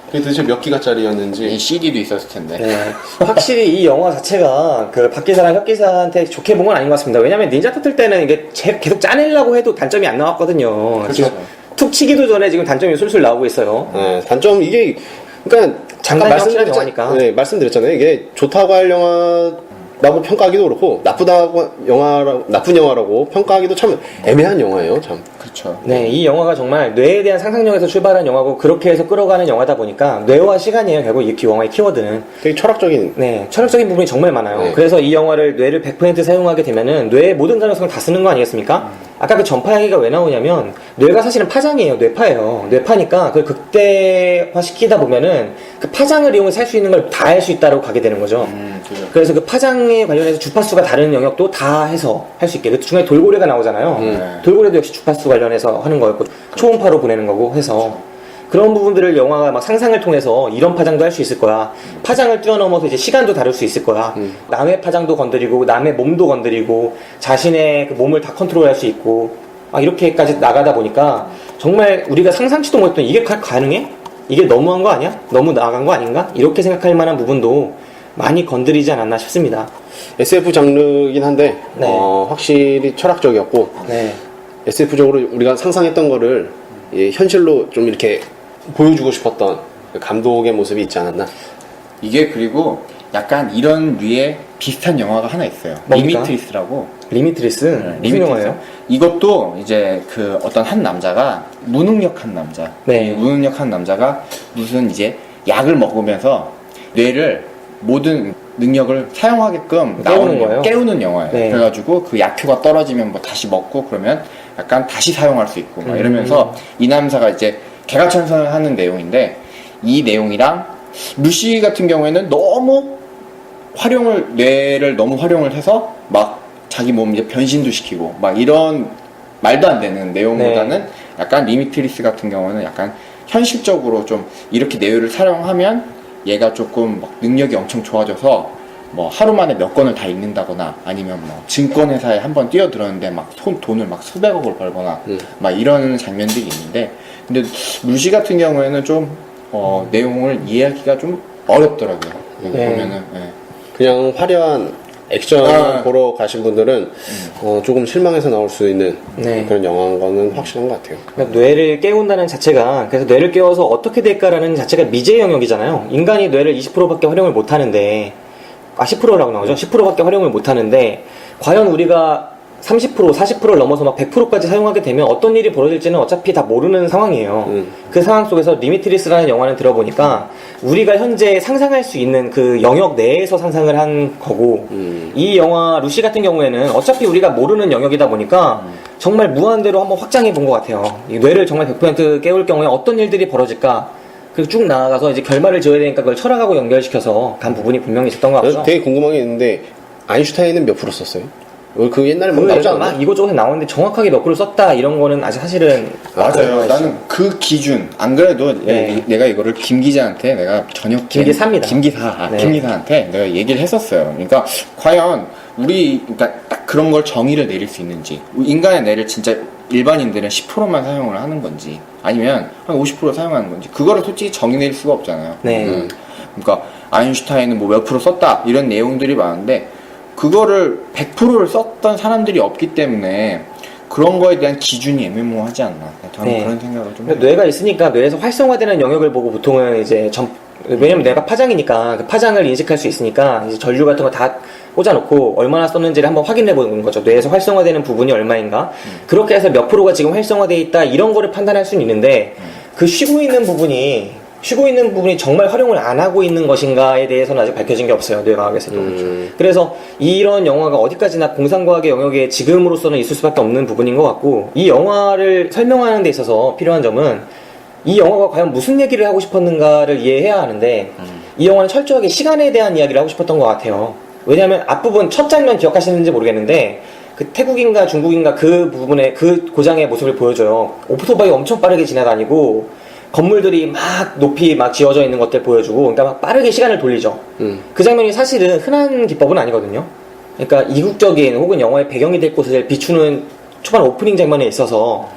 그게 도대체 몇 기가짜리였는지. CD도 있었을 텐데. 네. 확실히 이 영화 자체가 그 박기사랑 혁기사한테 좋게 본 건 아닌 것 같습니다. 왜냐면 닌자 터틀 때는 이게 계속 짜내려고 해도 단점이 안 나왔거든요. 그렇죠. 지금 툭 치기도 전에 지금 단점이 술술 나오고 있어요. 네, 단점 이게 그러니까 장단이 확실한 영화니까. 네, 말씀드렸잖아요. 이게 좋다고 할 영화라고 평가하기도 그렇고 나쁜 영화라고 평가하기도 참 애매한 영화예요. 참. 그렇죠. 네, 이 영화가 정말 뇌에 대한 상상력에서 출발한 영화고 그렇게 해서 끌어가는 영화다 보니까 뇌와 시간이에요. 결국 이 영화의 키워드는. 되게 철학적인. 네, 철학적인 부분이 정말 많아요. 네. 그래서 이 영화를 뇌를 100% 사용하게 되면은 뇌의 모든 가능성을 다 쓰는 거 아니겠습니까? 아까 그 전파 얘기가 왜 나오냐면 뇌가 사실은 파장이에요. 뇌파예요. 뇌파니까 그걸 극대화 시키다 보면은 그 파장을 이용해서 할 수 있는 걸 다 할 수 있다고 가게 되는 거죠. 그죠. 그래서 그 파장에 관련해서 주파수가 다른 영역도 다 해서 할 수 있게. 그 중간에 돌고래가 나오잖아요. 돌고래도 역시 주파수 관련해서 하는 거였고 초음파로 보내는 거고 해서 그런 부분들을 영화가 막 상상을 통해서 이런 파장도 할 수 있을 거야. 파장을 뛰어넘어서 이제 시간도 다룰 수 있을 거야. 남의 파장도 건드리고 남의 몸도 건드리고 자신의 그 몸을 다 컨트롤할 수 있고 막 이렇게까지 나가다 보니까 정말 우리가 상상치도 못했던 이게 가능해? 이게 너무한 거 아니야? 너무 나아간 거 아닌가? 이렇게 생각할 만한 부분도 많이 건드리지 않았나 싶습니다. SF 장르이긴 한데 네. 확실히 철학적이었고 네. SF적으로 우리가 상상했던 거를 현실로 좀 이렇게 보여주고 싶었던 그 감독의 모습이 있지 않았나. 이게 그리고 약간 이런 류의 비슷한 영화가 하나 있어요. 뭡니까? 리미트리스라고. 리미트리스? 무슨 리미트리스. 영화예요? 이것도 이제 그 어떤 한 남자가 무능력한 남자. 네. 이 무능력한 남자가 무슨 이제 약을 먹으면서 뇌를 모든 능력을 사용하게끔 깨우는 거예요? 깨우는 영화예요. 네. 그래가지고 그 약효가 떨어지면 뭐 다시 먹고 그러면 약간 다시 사용할 수 있고 막 이러면서 이 남자가 이제 개가천선을 하는 내용인데 이 내용이랑 루시 같은 경우에는 너무 뇌를 너무 활용을 해서 막 자기 몸 이제 변신도 시키고 막 이런 말도 안 되는 내용보다는 네. 약간 리미트리스 같은 경우는 약간 현실적으로 좀 이렇게 뇌를 사용하면 얘가 조금 막 능력이 엄청 좋아져서 뭐 하루 만에 몇 건을 다 읽는다거나 아니면 뭐 증권회사에 한번 뛰어들었는데 막 돈을 막 수백억을 벌거나 막 이런 장면들이 있는데 근데 루시 같은 경우에는 좀 내용을 이해하기가 좀 어렵더라고요. 네. 보면은 그냥 화려한 액션 보러 가신 분들은 조금 실망해서 나올 수 있는 네. 그런 영화인 거는 확실한 것 같아요. 그러니까 뇌를 깨운다는 자체가 그래서 뇌를 깨워서 어떻게 될까라는 자체가 미지의 영역이잖아요. 인간이 뇌를 20%밖에 활용을 못하는데 10%라고 나오죠. 10%밖에 활용을 못하는데 과연 우리가 30%, 40%를 넘어서 막 100%까지 사용하게 되면 어떤 일이 벌어질지는 어차피 다 모르는 상황이에요. 그 상황 속에서 리미트리스라는 영화를 들어보니까 우리가 현재 상상할 수 있는 그 영역 내에서 상상을 한 거고 이 영화 루시 같은 경우에는 어차피 우리가 모르는 영역이다 보니까 정말 무한대로 한번 확장해 본 것 같아요. 이 뇌를 정말 100% 깨울 경우에 어떤 일들이 벌어질까 그리고 쭉 나아가서 이제 결말을 지어야 되니까 그걸 철학하고 연결시켜서 간 부분이 분명히 있었던 것 같죠. 되게 궁금한 게 있는데 아인슈타인은 몇 프로 썼어요? 그 옛날에 뭐 나오지 않나? 이것저것 나오는데 정확하게 몇 프로 썼다 이런 거는 아직 사실은 맞아요. 나는 그 기준 안 그래도 네. 내가 이거를 김 기자한테 내가 저녁 김기사입니다. 김 네. 기사한테 내가 얘기를 했었어요. 그러니까 과연 그러니까 딱 그런 걸 정의를 내릴 수 있는지 인간의 뇌를 진짜 일반인들은 10%만 사용을 하는 건지 아니면 한 50% 사용하는 건지 그거를 솔직히 정의 내릴 수가 없잖아요. 네. 그러니까 아인슈타인은 뭐 몇 프로 썼다 이런 내용들이 많은데 그거를 100%를 썼던 사람들이 없기 때문에 그런 거에 대한 기준이 애매모호하지 않나. 저는 네. 그런 생각을 좀 그러니까 뇌가 있으니까 뇌에서 활성화되는 영역을 보고 보통은 이제 왜냐면 뇌가 파장이니까 그 파장을 인식할 수 있으니까 이제 전류 같은 거 다 꽂아놓고 얼마나 썼는지를 한번 확인해 보는 거죠. 뇌에서 활성화되는 부분이 얼마인가. 그렇게 해서 몇 프로가 지금 활성화되어 있다 이런 거를 판단할 수는 있는데 그 쉬고 있는 부분이 정말 활용을 안 하고 있는 것인가에 대해서는 아직 밝혀진 게 없어요. 뇌과학에서도. 그래서 이런 영화가 어디까지나 공상과학의 영역에 지금으로서는 있을 수밖에 없는 부분인 것 같고 이 영화를 설명하는 데 있어서 필요한 점은 이 영화가 과연 무슨 얘기를 하고 싶었는가를 이해해야 하는데 이 영화는 철저하게 시간에 대한 이야기를 하고 싶었던 것 같아요. 왜냐하면 앞부분 첫 장면 기억하시는지 모르겠는데 그 태국인가 중국인가 그 부분에 그 고장의 모습을 보여줘요. 오토바이 엄청 빠르게 지나다니고 건물들이 막 높이 막 지어져 있는 것들 보여주고 그러니까 막 빠르게 시간을 돌리죠. 그 장면이 사실은 흔한 기법은 아니거든요. 그러니까 이국적인 혹은 영화의 배경이 될 곳을 비추는 초반 오프닝 장면에 있어서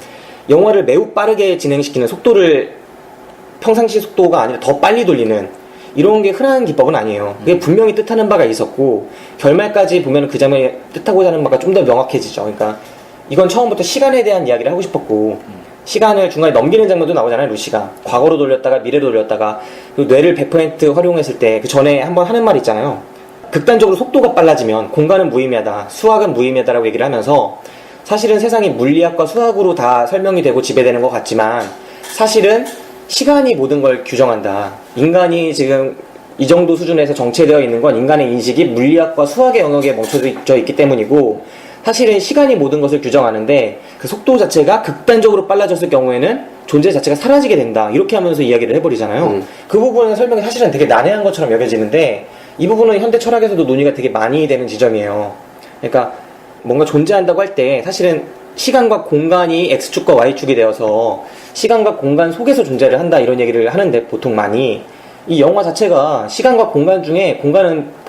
영화를 매우 빠르게 진행시키는 속도를 평상시 속도가 아니라 더 빨리 돌리는 이런 게 흔한 기법은 아니에요. 그게 분명히 뜻하는 바가 있었고 결말까지 보면 그 장면이 뜻하고자 하는 바가 좀 더 명확해지죠. 그러니까 이건 처음부터 시간에 대한 이야기를 하고 싶었고 시간을 중간에 넘기는 장면도 나오잖아요. 루시가 과거로 돌렸다가 미래로 돌렸다가 그리고 뇌를 100% 활용했을 때 그 전에 한번 하는 말 있잖아요. 극단적으로 속도가 빨라지면 공간은 무의미하다, 수학은 무의미하다라고 얘기를 하면서 사실은 세상이 물리학과 수학으로 다 설명이 되고 지배되는 것 같지만 사실은 시간이 모든 걸 규정한다. 인간이 지금 이 정도 수준에서 정체되어 있는 건 인간의 인식이 물리학과 수학의 영역에 멈춰져 있기 때문이고 사실은 시간이 모든 것을 규정하는데 그 속도 자체가 극단적으로 빨라졌을 경우에는 존재 자체가 사라지게 된다. 이렇게 하면서 이야기를 해버리잖아요. 그 부분의 설명이 사실은 되게 난해한 것처럼 여겨지는데 이 부분은 현대 철학에서도 논의가 되게 많이 되는 지점이에요. 그러니까 뭔가 존재한다고 할 때 사실은 시간과 공간이 X축과 Y축이 되어서 시간과 공간 속에서 존재를 한다 이런 얘기를 하는데 보통 많이 이 영화 자체가 시간과 공간 중에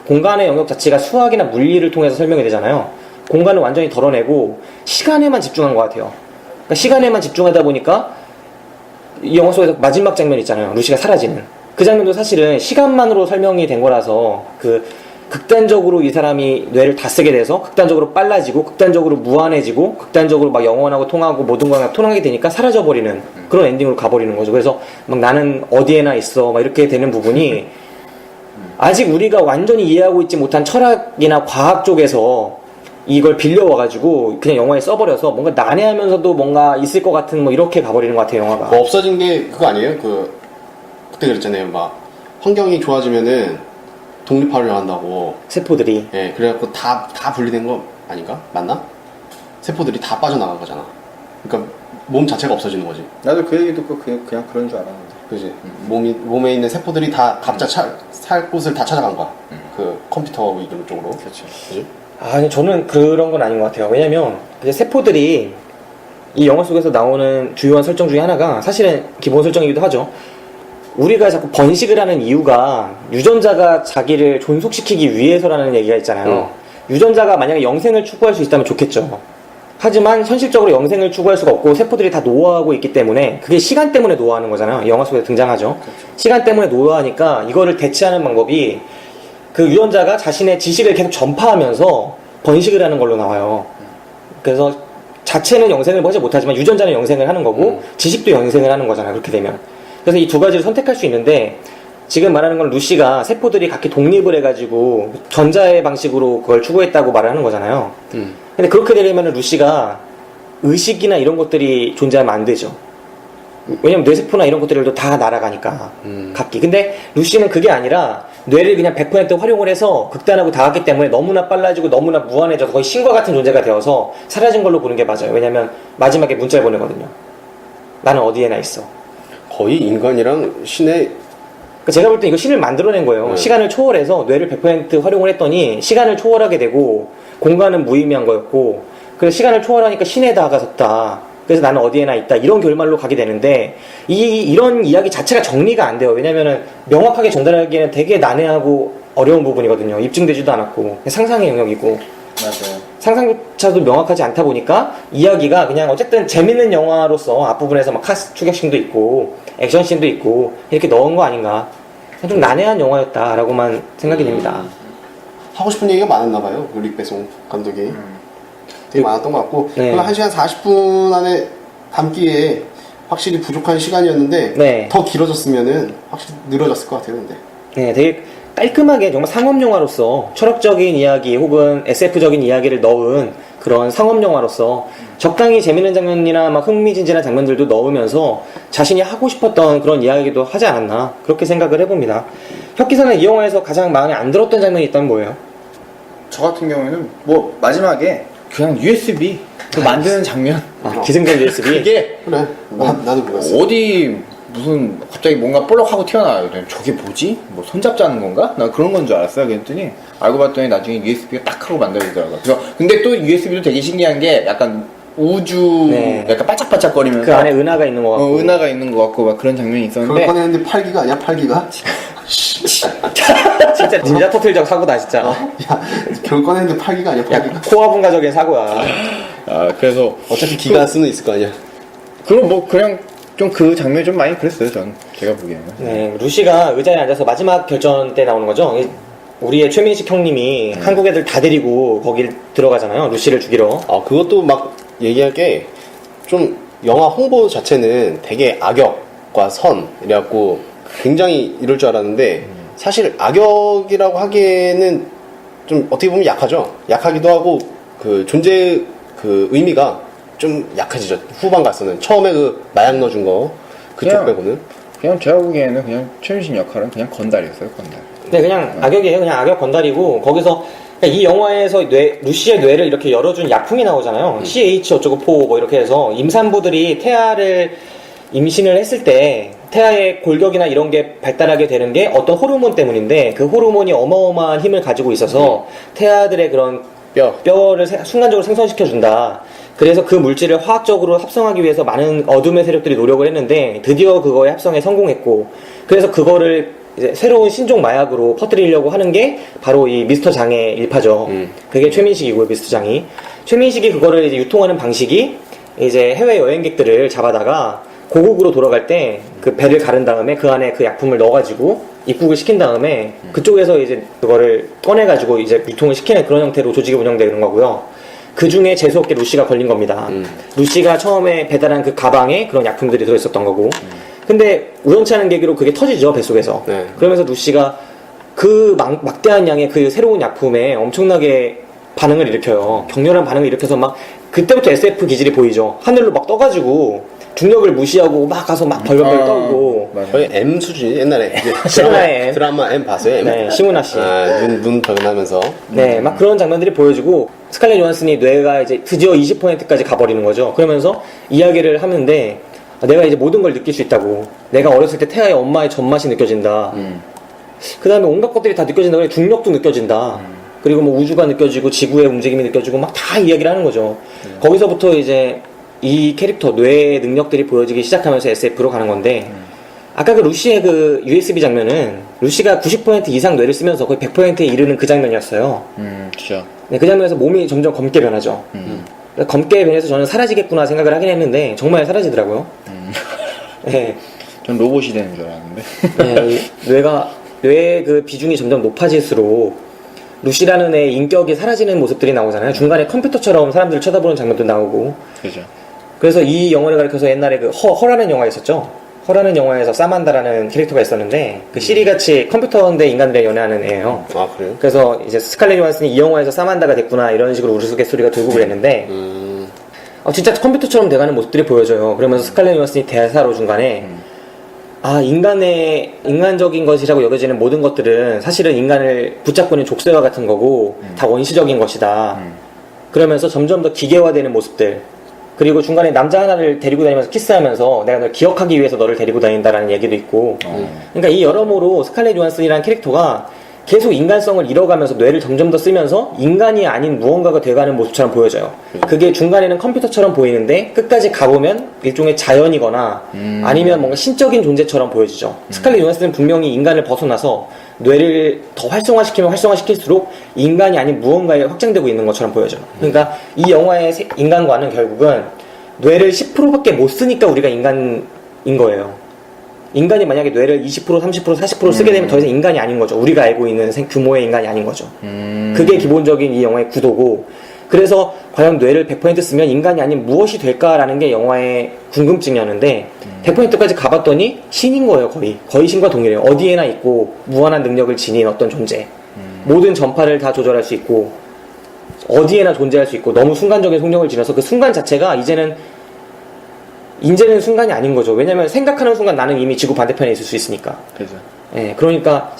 공간의 영역 자체가 수학이나 물리를 통해서 설명이 되잖아요. 공간을 완전히 덜어내고 시간에만 집중한 것 같아요. 그러니까 시간에만 집중하다 보니까 이 영화 속에서 마지막 장면 있잖아요. 루시가 사라지는 그 장면도 사실은 시간만으로 설명이 된 거라서 그 극단적으로 이 사람이 뇌를 다 쓰게 돼서 극단적으로 빨라지고 극단적으로 무한해지고 극단적으로 막 영원하고 통하고 모든 거가 통하게 되니까 사라져버리는 그런 엔딩으로 가버리는 거죠. 그래서 막 나는 어디에나 있어 막 이렇게 되는 부분이 아직 우리가 완전히 이해하고 있지 못한 철학이나 과학 쪽에서 이걸 빌려와가지고 그냥 영화에 써버려서 뭔가 난해하면서도 뭔가 있을 것 같은 뭐 이렇게 가버리는 것 같아요. 영화가 뭐 없어진 게 그거 아니에요? 그때 그랬잖아요. 막 환경이 좋아지면은 독립하려 한다고 세포들이 예, 그래갖고 다 분리된 거 아닌가? 맞나? 세포들이 다 빠져나간 거잖아. 그러니까 몸 자체가 없어지는 거지. 나도 그 얘기 듣고 그냥 그런 줄 알았는데. 그지? 몸에 있는 세포들이 다 각자 살 곳을 다 찾아간 거야. 그 컴퓨터 이런 쪽으로. 그렇죠. 그지? 아니 저는 그런 건 아닌 것 같아요. 왜냐면 그 세포들이 이 영화 속에서 나오는 주요한 설정 중에 하나가 사실은 기본 설정이기도 하죠. 우리가 자꾸 번식을 하는 이유가 유전자가 자기를 존속시키기 위해서라는 얘기가 있잖아요. 유전자가 만약에 영생을 추구할 수 있다면 좋겠죠. 하지만 현실적으로 영생을 추구할 수가 없고 세포들이 다 노화하고 있기 때문에 그게 시간 때문에 노화하는 거잖아요. 영화 속에 등장하죠. 그렇죠. 시간 때문에 노화하니까 이거를 대체하는 방법이 그 유전자가 자신의 지식을 계속 전파하면서 번식을 하는 걸로 나와요. 그래서 자체는 영생을 하지 못하지만 유전자는 영생을 하는 거고 지식도 영생을 하는 거잖아요. 그렇게 되면. 그래서 이 두 가지를 선택할 수 있는데 지금 말하는 건 루시가 세포들이 각기 독립을 해가지고 전자의 방식으로 그걸 추구했다고 말을 하는 거잖아요. 근데 그렇게 되려면 루시가 의식이나 이런 것들이 존재하면 안 되죠. 왜냐면 뇌세포나 이런 것들도 다 날아가니까 각기. 근데 루시는 그게 아니라 뇌를 그냥 100% 활용을 해서 극단하고 닿았기 때문에 너무나 빨라지고 너무나 무한해져서 거의 신과 같은 존재가 되어서 사라진 걸로 보는 게 맞아요. 왜냐면 마지막에 문자를 보내거든요. 나는 어디에나 있어. 거의 인간이랑 신의 제가 볼 때 이거 신을 만들어낸 거예요. 시간을 초월해서 뇌를 100% 활용을 했더니 시간을 초월하게 되고 공간은 무의미한 거였고 그래서 시간을 초월하니까 신에 다가섰다. 그래서 나는 어디에나 있다. 이런 결말로 가게 되는데 이런 이야기 자체가 정리가 안 돼요. 왜냐면은 명확하게 전달하기에는 되게 난해하고 어려운 부분이거든요. 입증되지도 않았고 상상의 영역이고 맞아요. 상상조차도 명확하지 않다 보니까 이야기가 그냥 어쨌든 재밌는 영화로서 앞부분에서 막 카스 추격신도 있고 액션씬도 있고 이렇게 넣은 거 아닌가. 좀 난해한 영화였다라고만 생각이 됩니다. 하고 싶은 얘기가 많았나 봐요. 릭 베송 감독이. 되게 많았던 것 같고 네. 1시간 40분 안에 담기에 확실히 부족한 시간이었는데 네. 더 길어졌으면은 확실히 늘어졌을 것 같아요. 근데 네, 되게 깔끔하게 정말 상업영화로서 철학적인 이야기 혹은 SF적인 이야기를 넣은 그런 상업영화로서 적당히 재밌는 장면이나 막 흥미진진한 장면들도 넣으면서 자신이 하고 싶었던 그런 이야기도 하지 않았나 그렇게 생각을 해봅니다. 혁기사는 이 영화에서 가장 마음에 안 들었던 장면이 있다면 뭐예요? 저 같은 경우에는 뭐 마지막에 그냥 USB 그 만드는 장면 기승전 USB 그게 그래 나도 그랬어. 어디 무슨 갑자기 뭔가 볼록하고 튀어나와요. 저게 뭐지? 뭐 손잡자는 건가? 나 그런 건 줄 알았어요. 그랬더니 알고 봤더니 나중에 USB가 딱 하고 만들어지더라고요. 그래서 근데 또 USB도 되게 신기한 게 약간 우주 네. 약간 반짝반짝거리면서 그 안에 은하가 있는 것 같고 은하가 있는 것 같고 막 그런 장면이 그걸 있었는데 꺼내는데 8기가 아니야? 8기가? 진짜 진짜 터틀적 사고다 진짜. 야 그걸 꺼내는데 8기가 아니야? 8기가? 코어 분가적인 사고야. 그래서 어차피 기가 수는 있을 거 아니야? 그럼 뭐 그냥 좀 그 장면이 좀 많이 그랬어요. 전 제가 보기에는. 네, 루시가 의자에 앉아서 마지막 결전 때 나오는 거죠. 우리의 최민식 형님이 한국 애들 다 데리고 거길 들어가잖아요. 루시를 죽이러. 그것도 막 얘기할 게 좀 영화 홍보 자체는 되게 악역과 선 이래갖고 굉장히 이럴 줄 알았는데 사실 악역이라고 하기에는 좀 어떻게 보면 약하죠. 약하기도 하고 그 존재 그 의미가 좀 약해지죠. 후반 가서는 처음에 그 마약 넣어준 거 그쪽 그냥- 빼고는 그냥 제가 보기에는 그냥 최윤신 역할은 그냥 건달이었어요. 건달. 네, 그냥 악역이에요. 그냥 악역 건달이고 거기서 이 영화에서 루시의 뇌를 이렇게 열어준 약품이 나오잖아요. CH 어쩌고 포 뭐 이렇게 해서 임산부들이 태아를 임신을 했을 때 태아의 골격이나 이런 게 발달하게 되는 게 어떤 호르몬 때문인데 그 호르몬이 어마어마한 힘을 가지고 있어서 태아들의 그런 뼈를 순간적으로 생성시켜준다. 그래서 그 물질을 화학적으로 합성하기 위해서 많은 어둠의 세력들이 노력을 했는데 드디어 그거에 합성에 성공했고 그래서 그거를 이제 새로운 신종 마약으로 퍼뜨리려고 하는 게 바로 이 미스터 장의 일파죠. 그게 최민식이고요, 미스터 장이. 최민식이 그거를 이제 유통하는 방식이 이제 해외 여행객들을 잡아다가 고국으로 돌아갈 때 그 배를 가른 다음에 그 안에 그 약품을 넣어가지고 입국을 시킨 다음에 그쪽에서 이제 그거를 꺼내가지고 이제 유통을 시키는 그런 형태로 조직이 운영되는 거고요. 그 중에 재수없게 루시가 걸린 겁니다. 루시가 처음에 배달한 그 가방에 그런 약품들이 들어있었던 거고. 근데 우연치 않은 계기로 그게 터지죠, 뱃속에서. 네. 그러면서 루시가 그 막대한 양의 그 새로운 약품에 엄청나게 반응을 일으켜요. 격렬한 반응을 일으켜서 막 그때부터 SF 기질이 보이죠. 하늘로 막 떠가지고 중력을 무시하고 막 가서 막 벌벌벌 떨고. 거의 M 수준이 옛날에 시문화의 M. 드라마 M 봤어요? M? 네, 시문화 씨. 눈 변하면서 네, 막 그런 장면들이 보여지고 스칼렛 요한슨이 뇌가 이제 드디어 20%까지 가버리는 거죠. 그러면서 이야기를 하는데 내가 이제 모든 걸 느낄 수 있다고. 내가 어렸을 때 태아의 엄마의 젖맛이 느껴진다. 그 다음에 온갖 것들이 다 느껴진다. 그래 중력도 느껴진다. 그리고 뭐 우주가 느껴지고 지구의 움직임이 느껴지고 막 다 이야기를 하는 거죠. 거기서부터 이제 이 캐릭터 뇌의 능력들이 보여지기 시작하면서 SF로 가는 건데 아까 그 루시의 그 USB 장면은 루시가 90% 이상 뇌를 쓰면서 거의 100%에 이르는 그 장면이었어요. 그렇죠. 네, 그 장면에서 몸이 점점 검게 변하죠. 검게 변해서 저는 사라지겠구나 생각을 하긴 했는데 정말 사라지더라고요. 네, 전 로봇이 되는 줄 알았는데. 네, 뇌의 그 비중이 점점 높아질수록 루시라는 애의 인격이 사라지는 모습들이 나오잖아요. 중간에 컴퓨터처럼 사람들을 쳐다보는 장면도 나오고. 그죠. 그래서 이 영화를 가리켜서 옛날에 그 허라는 영화 있었죠. 허라는 영화에서 사만다라는 캐릭터가 있었는데 그 시리같이 컴퓨터인데 인간들이 연애하는 애예요. 아 그래요? 그래서 이제 스칼렛 요한슨이 이 영화에서 사만다가 됐구나 이런 식으로 우스갯소리가 돌고 그랬는데 진짜 컴퓨터처럼 돼가는 모습들이 보여져요. 그러면서 스칼렛 요한슨이 대사로 중간에 인간적인 것이라고 여겨지는 모든 것들은 사실은 인간을 붙잡고 있는 족쇄와 같은 거고 다 원시적인 것이다. 그러면서 점점 더 기계화되는 모습들 그리고 중간에 남자 하나를 데리고 다니면서 키스하면서 내가 널 기억하기 위해서 너를 데리고 다닌다라는 얘기도 있고 그러니까 이 여러모로 스칼렛 요한슨이라는 캐릭터가 계속 인간성을 잃어가면서 뇌를 점점 더 쓰면서 인간이 아닌 무언가가 돼가는 모습처럼 보여져요. 그게 중간에는 컴퓨터처럼 보이는데 끝까지 가보면 일종의 자연이거나 아니면 뭔가 신적인 존재처럼 보여지죠. 스칼렛 요한슨은 분명히 인간을 벗어나서 뇌를 더 활성화시키면 활성화시킬수록 인간이 아닌 무언가에 확장되고 있는 것처럼 보여져요. 그러니까 이 영화의 인간과는 결국은 뇌를 10%밖에 못 쓰니까 우리가 인간인 거예요. 인간이 만약에 뇌를 20%, 30%, 40% 쓰게 되면 더 이상 인간이 아닌 거죠. 우리가 알고 있는 규모의 인간이 아닌 거죠. 그게 기본적인 이 영화의 구도고, 그래서 과연 뇌를 100% 쓰면 인간이 아닌 무엇이 될까라는 게 영화의 궁금증이었는데 100%까지 가봤더니 신인 거예요. 거의 신과 동일해요. 어디에나 있고 무한한 능력을 지닌 어떤 존재, 모든 전파를 다 조절할 수 있고 어디에나 존재할 수 있고 너무 순간적인 속력을 지녀서 그 순간 자체가 이제는 순간이 아닌 거죠. 왜냐면 생각하는 순간 나는 이미 지구 반대편에 있을 수 있으니까. 그죠. 예, 그러니까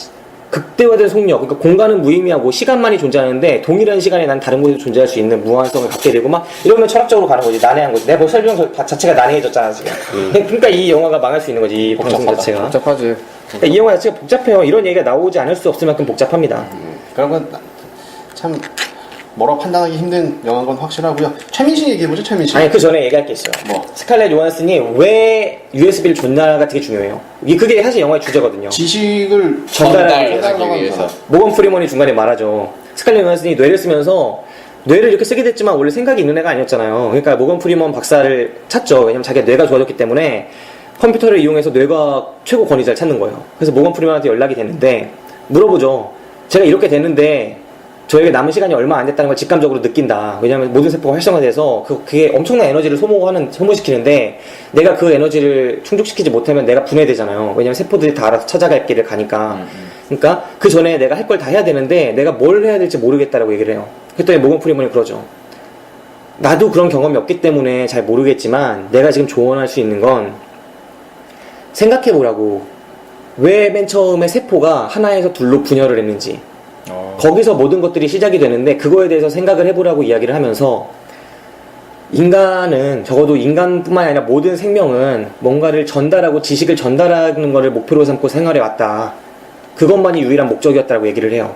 극대화된 속력, 그러니까 공간은 무의미하고 시간만이 존재하는데 동일한 시간에 난 다른 곳에서 존재할 수 있는 무한성을 갖게 되고 막 이러면 철학적으로 가는 거지. 난해한 거지. 내가 설명 자체가 난해해졌잖아 지금. 그러니까 이 영화가 망할 수 있는 거지. 이 방송 자체가. 복잡하지. 그러니까 이 영화 자체가 복잡해요. 이런 얘기가 나오지 않을 수 없을 만큼 복잡합니다. 그런 건 참 뭐라고 판단하기 힘든 영화인 건 확실하고요. 최민식 얘기해보죠. 최민식. 아니 그 전에 얘기할 게 있어요. 뭐? 스칼렛 요한슨이 왜 USB를 줬나가 되게 중요해요. 그게 사실 영화의 주제거든요. 지식을 전달하기 위해서. 모건 프리먼이 중간에 말하죠. 스칼렛 요한슨이 뇌를 쓰면서 뇌를 이렇게 쓰게 됐지만 원래 생각이 있는 애가 아니었잖아요. 그러니까 모건 프리먼 박사를 찾죠. 왜냐면 자기가 뇌가 좋아졌기 때문에 컴퓨터를 이용해서 뇌가 최고 권위자를 찾는 거예요. 그래서 모건 프리먼한테 연락이 됐는데 물어보죠. 제가 이렇게 됐는데 저에게 남은 시간이 얼마 안 됐다는 걸 직감적으로 느낀다. 왜냐하면 모든 세포가 활성화돼서 그게 엄청난 에너지를 소모시키는데 내가 그 에너지를 충족시키지 못하면 내가 분해되잖아요. 왜냐하면 세포들이 다 알아서 찾아갈 길을 가니까. 그러니까 그 전에 내가 할 걸 다 해야 되는데 내가 뭘 해야 될지 모르겠다라고 얘기를 해요. 그랬더니 모건 프리먼이 그러죠. 나도 그런 경험이 없기 때문에 잘 모르겠지만 내가 지금 조언할 수 있는 건 생각해보라고. 왜 맨 처음에 세포가 하나에서 둘로 분열을 했는지. 거기서 모든 것들이 시작이 되는데 그거에 대해서 생각을 해보라고 이야기를 하면서 인간은 적어도 인간뿐만 아니라 모든 생명은 뭔가를 전달하고 지식을 전달하는 것을 목표로 삼고 생활해 왔다. 그것만이 유일한 목적이었다고 얘기를 해요.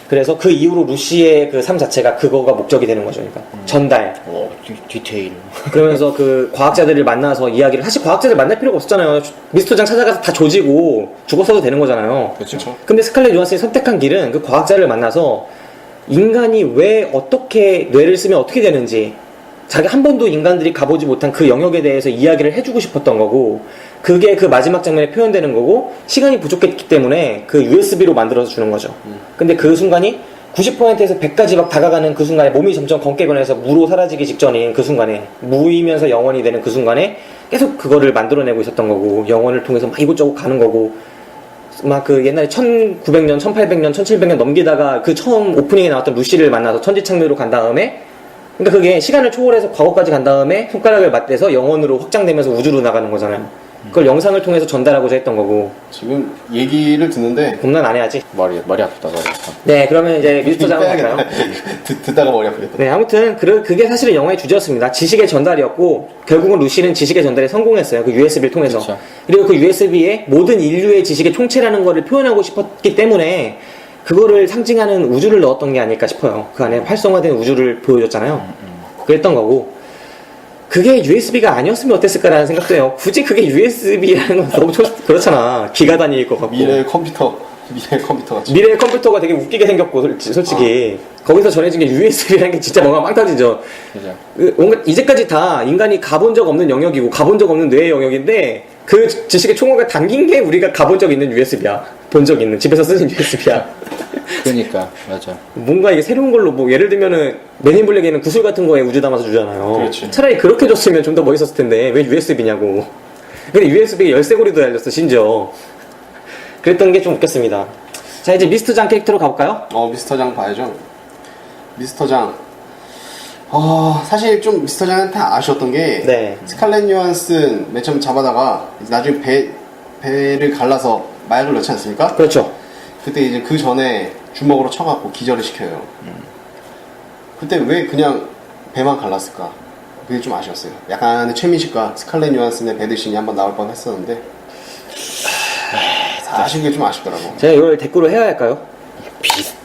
그래서 그 이후로 루시의 그 삶 자체가 그거가 목적이 되는 거죠. 그러니까 전달. 디테일. 그러면서 그 과학자들을 만나서 이야기를, 사실 과학자들 만날 필요가 없었잖아요. 미스터장 찾아가서 다 조지고 죽었어도 되는 거잖아요. 그렇죠. 근데 스칼렛 요한슨이 선택한 길은 그 과학자를 만나서 인간이 왜 어떻게 뇌를 쓰면 어떻게 되는지, 자기 한 번도 인간들이 가보지 못한 그 영역에 대해서 이야기를 해주고 싶었던 거고, 그게 그 마지막 장면에 표현되는 거고, 시간이 부족했기 때문에 그 USB로 만들어서 주는 거죠. 근데 그 순간이 90%에서 100까지 막 다가가는 그 순간에 몸이 점점 검게 변해서 무로 사라지기 직전인 그 순간에, 무이면서 영원이 되는 그 순간에 계속 그거를 만들어내고 있었던 거고, 영혼을 통해서 막 이곳저곳 가는 거고, 막 그 옛날에 1900년, 1800년, 1700년 넘기다가 그 처음 오프닝에 나왔던 루시를 만나서 천지창조로 간 다음에, 그러니까 그게 시간을 초월해서 과거까지 간 다음에 손가락을 맞대서 영원으로 확장되면서 우주로 나가는 거잖아요. 그걸 영상을 통해서 전달하고자 했던 거고. 지금 얘기를 듣는데 겁난 안 해야지. 머리 아프다, 머리 아파. 네, 그러면 이제 미스터장 갈까요? 듣다가 머리 아프겠다. 네, 아무튼 그게 사실은 영화의 주제였습니다. 지식의 전달이었고, 결국은 루시는 지식의 전달에 성공했어요. 그 USB를 통해서. 그쵸. 그리고 그 USB에 모든 인류의 지식의 총체라는 거를 표현하고 싶었기 때문에 그거를 상징하는 우주를 넣었던 게 아닐까 싶어요. 그 안에 활성화된 우주를 보여줬잖아요. 그랬던 거고, 그게 USB가 아니었으면 어땠을까라는 생각도 해요. 굳이 그게 USB라는 건 너무 그렇잖아. 기가 다닐 것 같고. 미래의 컴퓨터 같이. 미래의 컴퓨터가 되게 웃기게 생겼고, 솔직히. 거기서 전해진 게 USB라는 게 진짜 뭔가 빵 터지죠. 그죠. 뭔가 이제까지 다 인간이 가본 적 없는 영역이고, 가본 적 없는 뇌의 영역인데, 그 지식의 총어가 담긴 게 우리가 가본 적 있는 USB야. 본 적 있는, 집에서 쓰는 USB야. 그러니까, 맞아. 뭔가 이게 새로운 걸로, 뭐, 예를 들면은, 맨인 블랙에는 구슬 같은 거에 우주 담아서 주잖아요. 그렇지. 차라리 그렇게 줬으면 좀 더 멋있었을 텐데, 왜 USB냐고. 근데 USB에 열쇠고리도 달렸어, 심지어. 그랬던 게 좀 웃겼습니다. 자, 이제 미스터장 캐릭터로 가볼까요? 미스터장 봐야죠. 미스터장. 사실 좀 미스터장한테 아쉬웠던 게, 네. 스칼렛 요한슨 맨 처음 잡아다가 나중에 배를 갈라서 마약을 넣지 않습니까? 그렇죠. 그때 이제 그 전에 주먹으로 쳐갖고 기절을 시켜요. 그때 왜 그냥 배만 갈랐을까? 그게 좀 아쉬웠어요. 약간의 최민식과 스칼렛 요한슨의 배드신이 한번 나올 뻔 했었는데, 사실 그게 좀 아쉽더라고. 제가 이걸 댓글로 해야 할까요?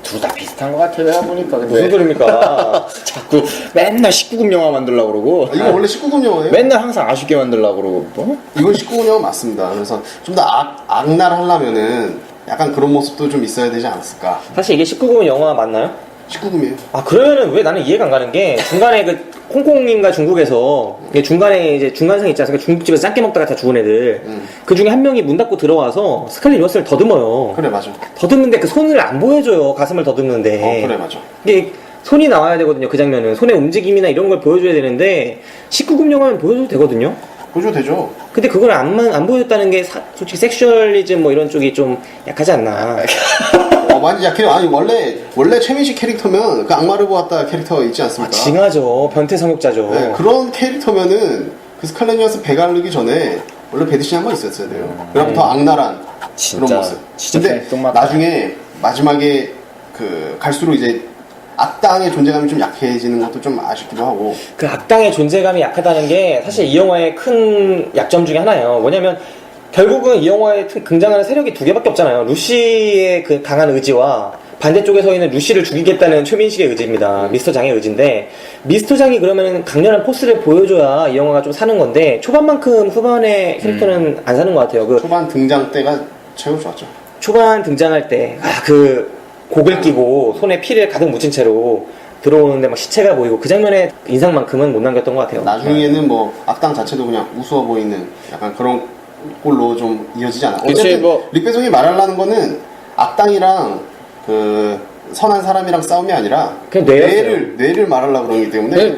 둘 다 비슷한 것 같아요. 내가 보니까. 무슨 소리입니까? 자꾸 맨날 19금 영화 만들려고 그러고. 이거 원래 19금 영화예요? 맨날 항상 아쉽게 만들려고 그러고. 뭐? 이건 19금 영화 맞습니다. 그래서 좀 더 악날 하려면은 약간 그런 모습도 좀 있어야 되지 않았을까. 사실 이게 19금 영화 맞나요? 19금이에요. 아, 그러면은 왜 나는 이해가 안 가는 게, 중간에 홍콩인가 중국에서, 이게 중간에 이제 중간상 있지 않습니까? 중국집에서 짱깨 먹다가 다 죽은 애들. 그 중에 한 명이 문 닫고 들어와서 스칼렛 요한슨을 더듬어요. 그래, 맞아. 더듬는데 그 손을 안 보여줘요. 가슴을 더듬는데. 그래, 맞아. 이게 손이 나와야 되거든요. 그 장면은. 손의 움직임이나 이런 걸 보여줘야 되는데, 19금 영화는 보여줘도 되거든요. 보여줘도 되죠. 근데 그걸 안 보여줬다는 게 솔직히 섹슈얼리즘 뭐 이런 쪽이 좀 약하지 않나. 많이 약해요. 아니, 원래 최민식 캐릭터면 그 악마를 보았다 캐릭터 있지 않습니까? 징하죠. 변태 성욕자죠. 네, 그런 캐릭터면은 그 스칼렛 요한슨 배 가르기 전에 원래 배드신이 한 번 있었어야 돼요. 그럼 더 악랄한 진짜, 그런 모습. 진짜 근데 똥맞다. 나중에 마지막에 그 갈수록 이제 악당의 존재감이 좀 약해지는 것도 좀 아쉽기도 하고. 그 악당의 존재감이 약하다는 게 사실 이 영화의 큰 약점 중에 하나예요. 뭐냐면 결국은 이 영화에 등장하는 세력이 두 개밖에 없잖아요. 루시의 그 강한 의지와 반대쪽에 서 있는 루시를 죽이겠다는 최민식의 의지입니다. 미스터 장의 의지인데, 미스터 장이 그러면 강렬한 포스를 보여줘야 이 영화가 좀 사는 건데, 초반만큼 후반의 캐릭터는 안 사는 것 같아요. 그 초반 등장 때가 최고 좋았죠. 초반 등장할 때, 그 곡을 끼고 손에 피를 가득 묻힌 채로 들어오는데 막 시체가 보이고, 그 장면의 인상만큼은 못 남겼던 것 같아요. 나중에는 뭐 악당 자체도 그냥 우스워 보이는 약간 그런 꼴로 좀 이어지지 않아. 그치, 어쨌든 뭐. 릭배송이 말하려는 거는 악당이랑 그 선한 사람이랑 싸움이 아니라 그냥 뇌를 말하려고 그러기 때문에.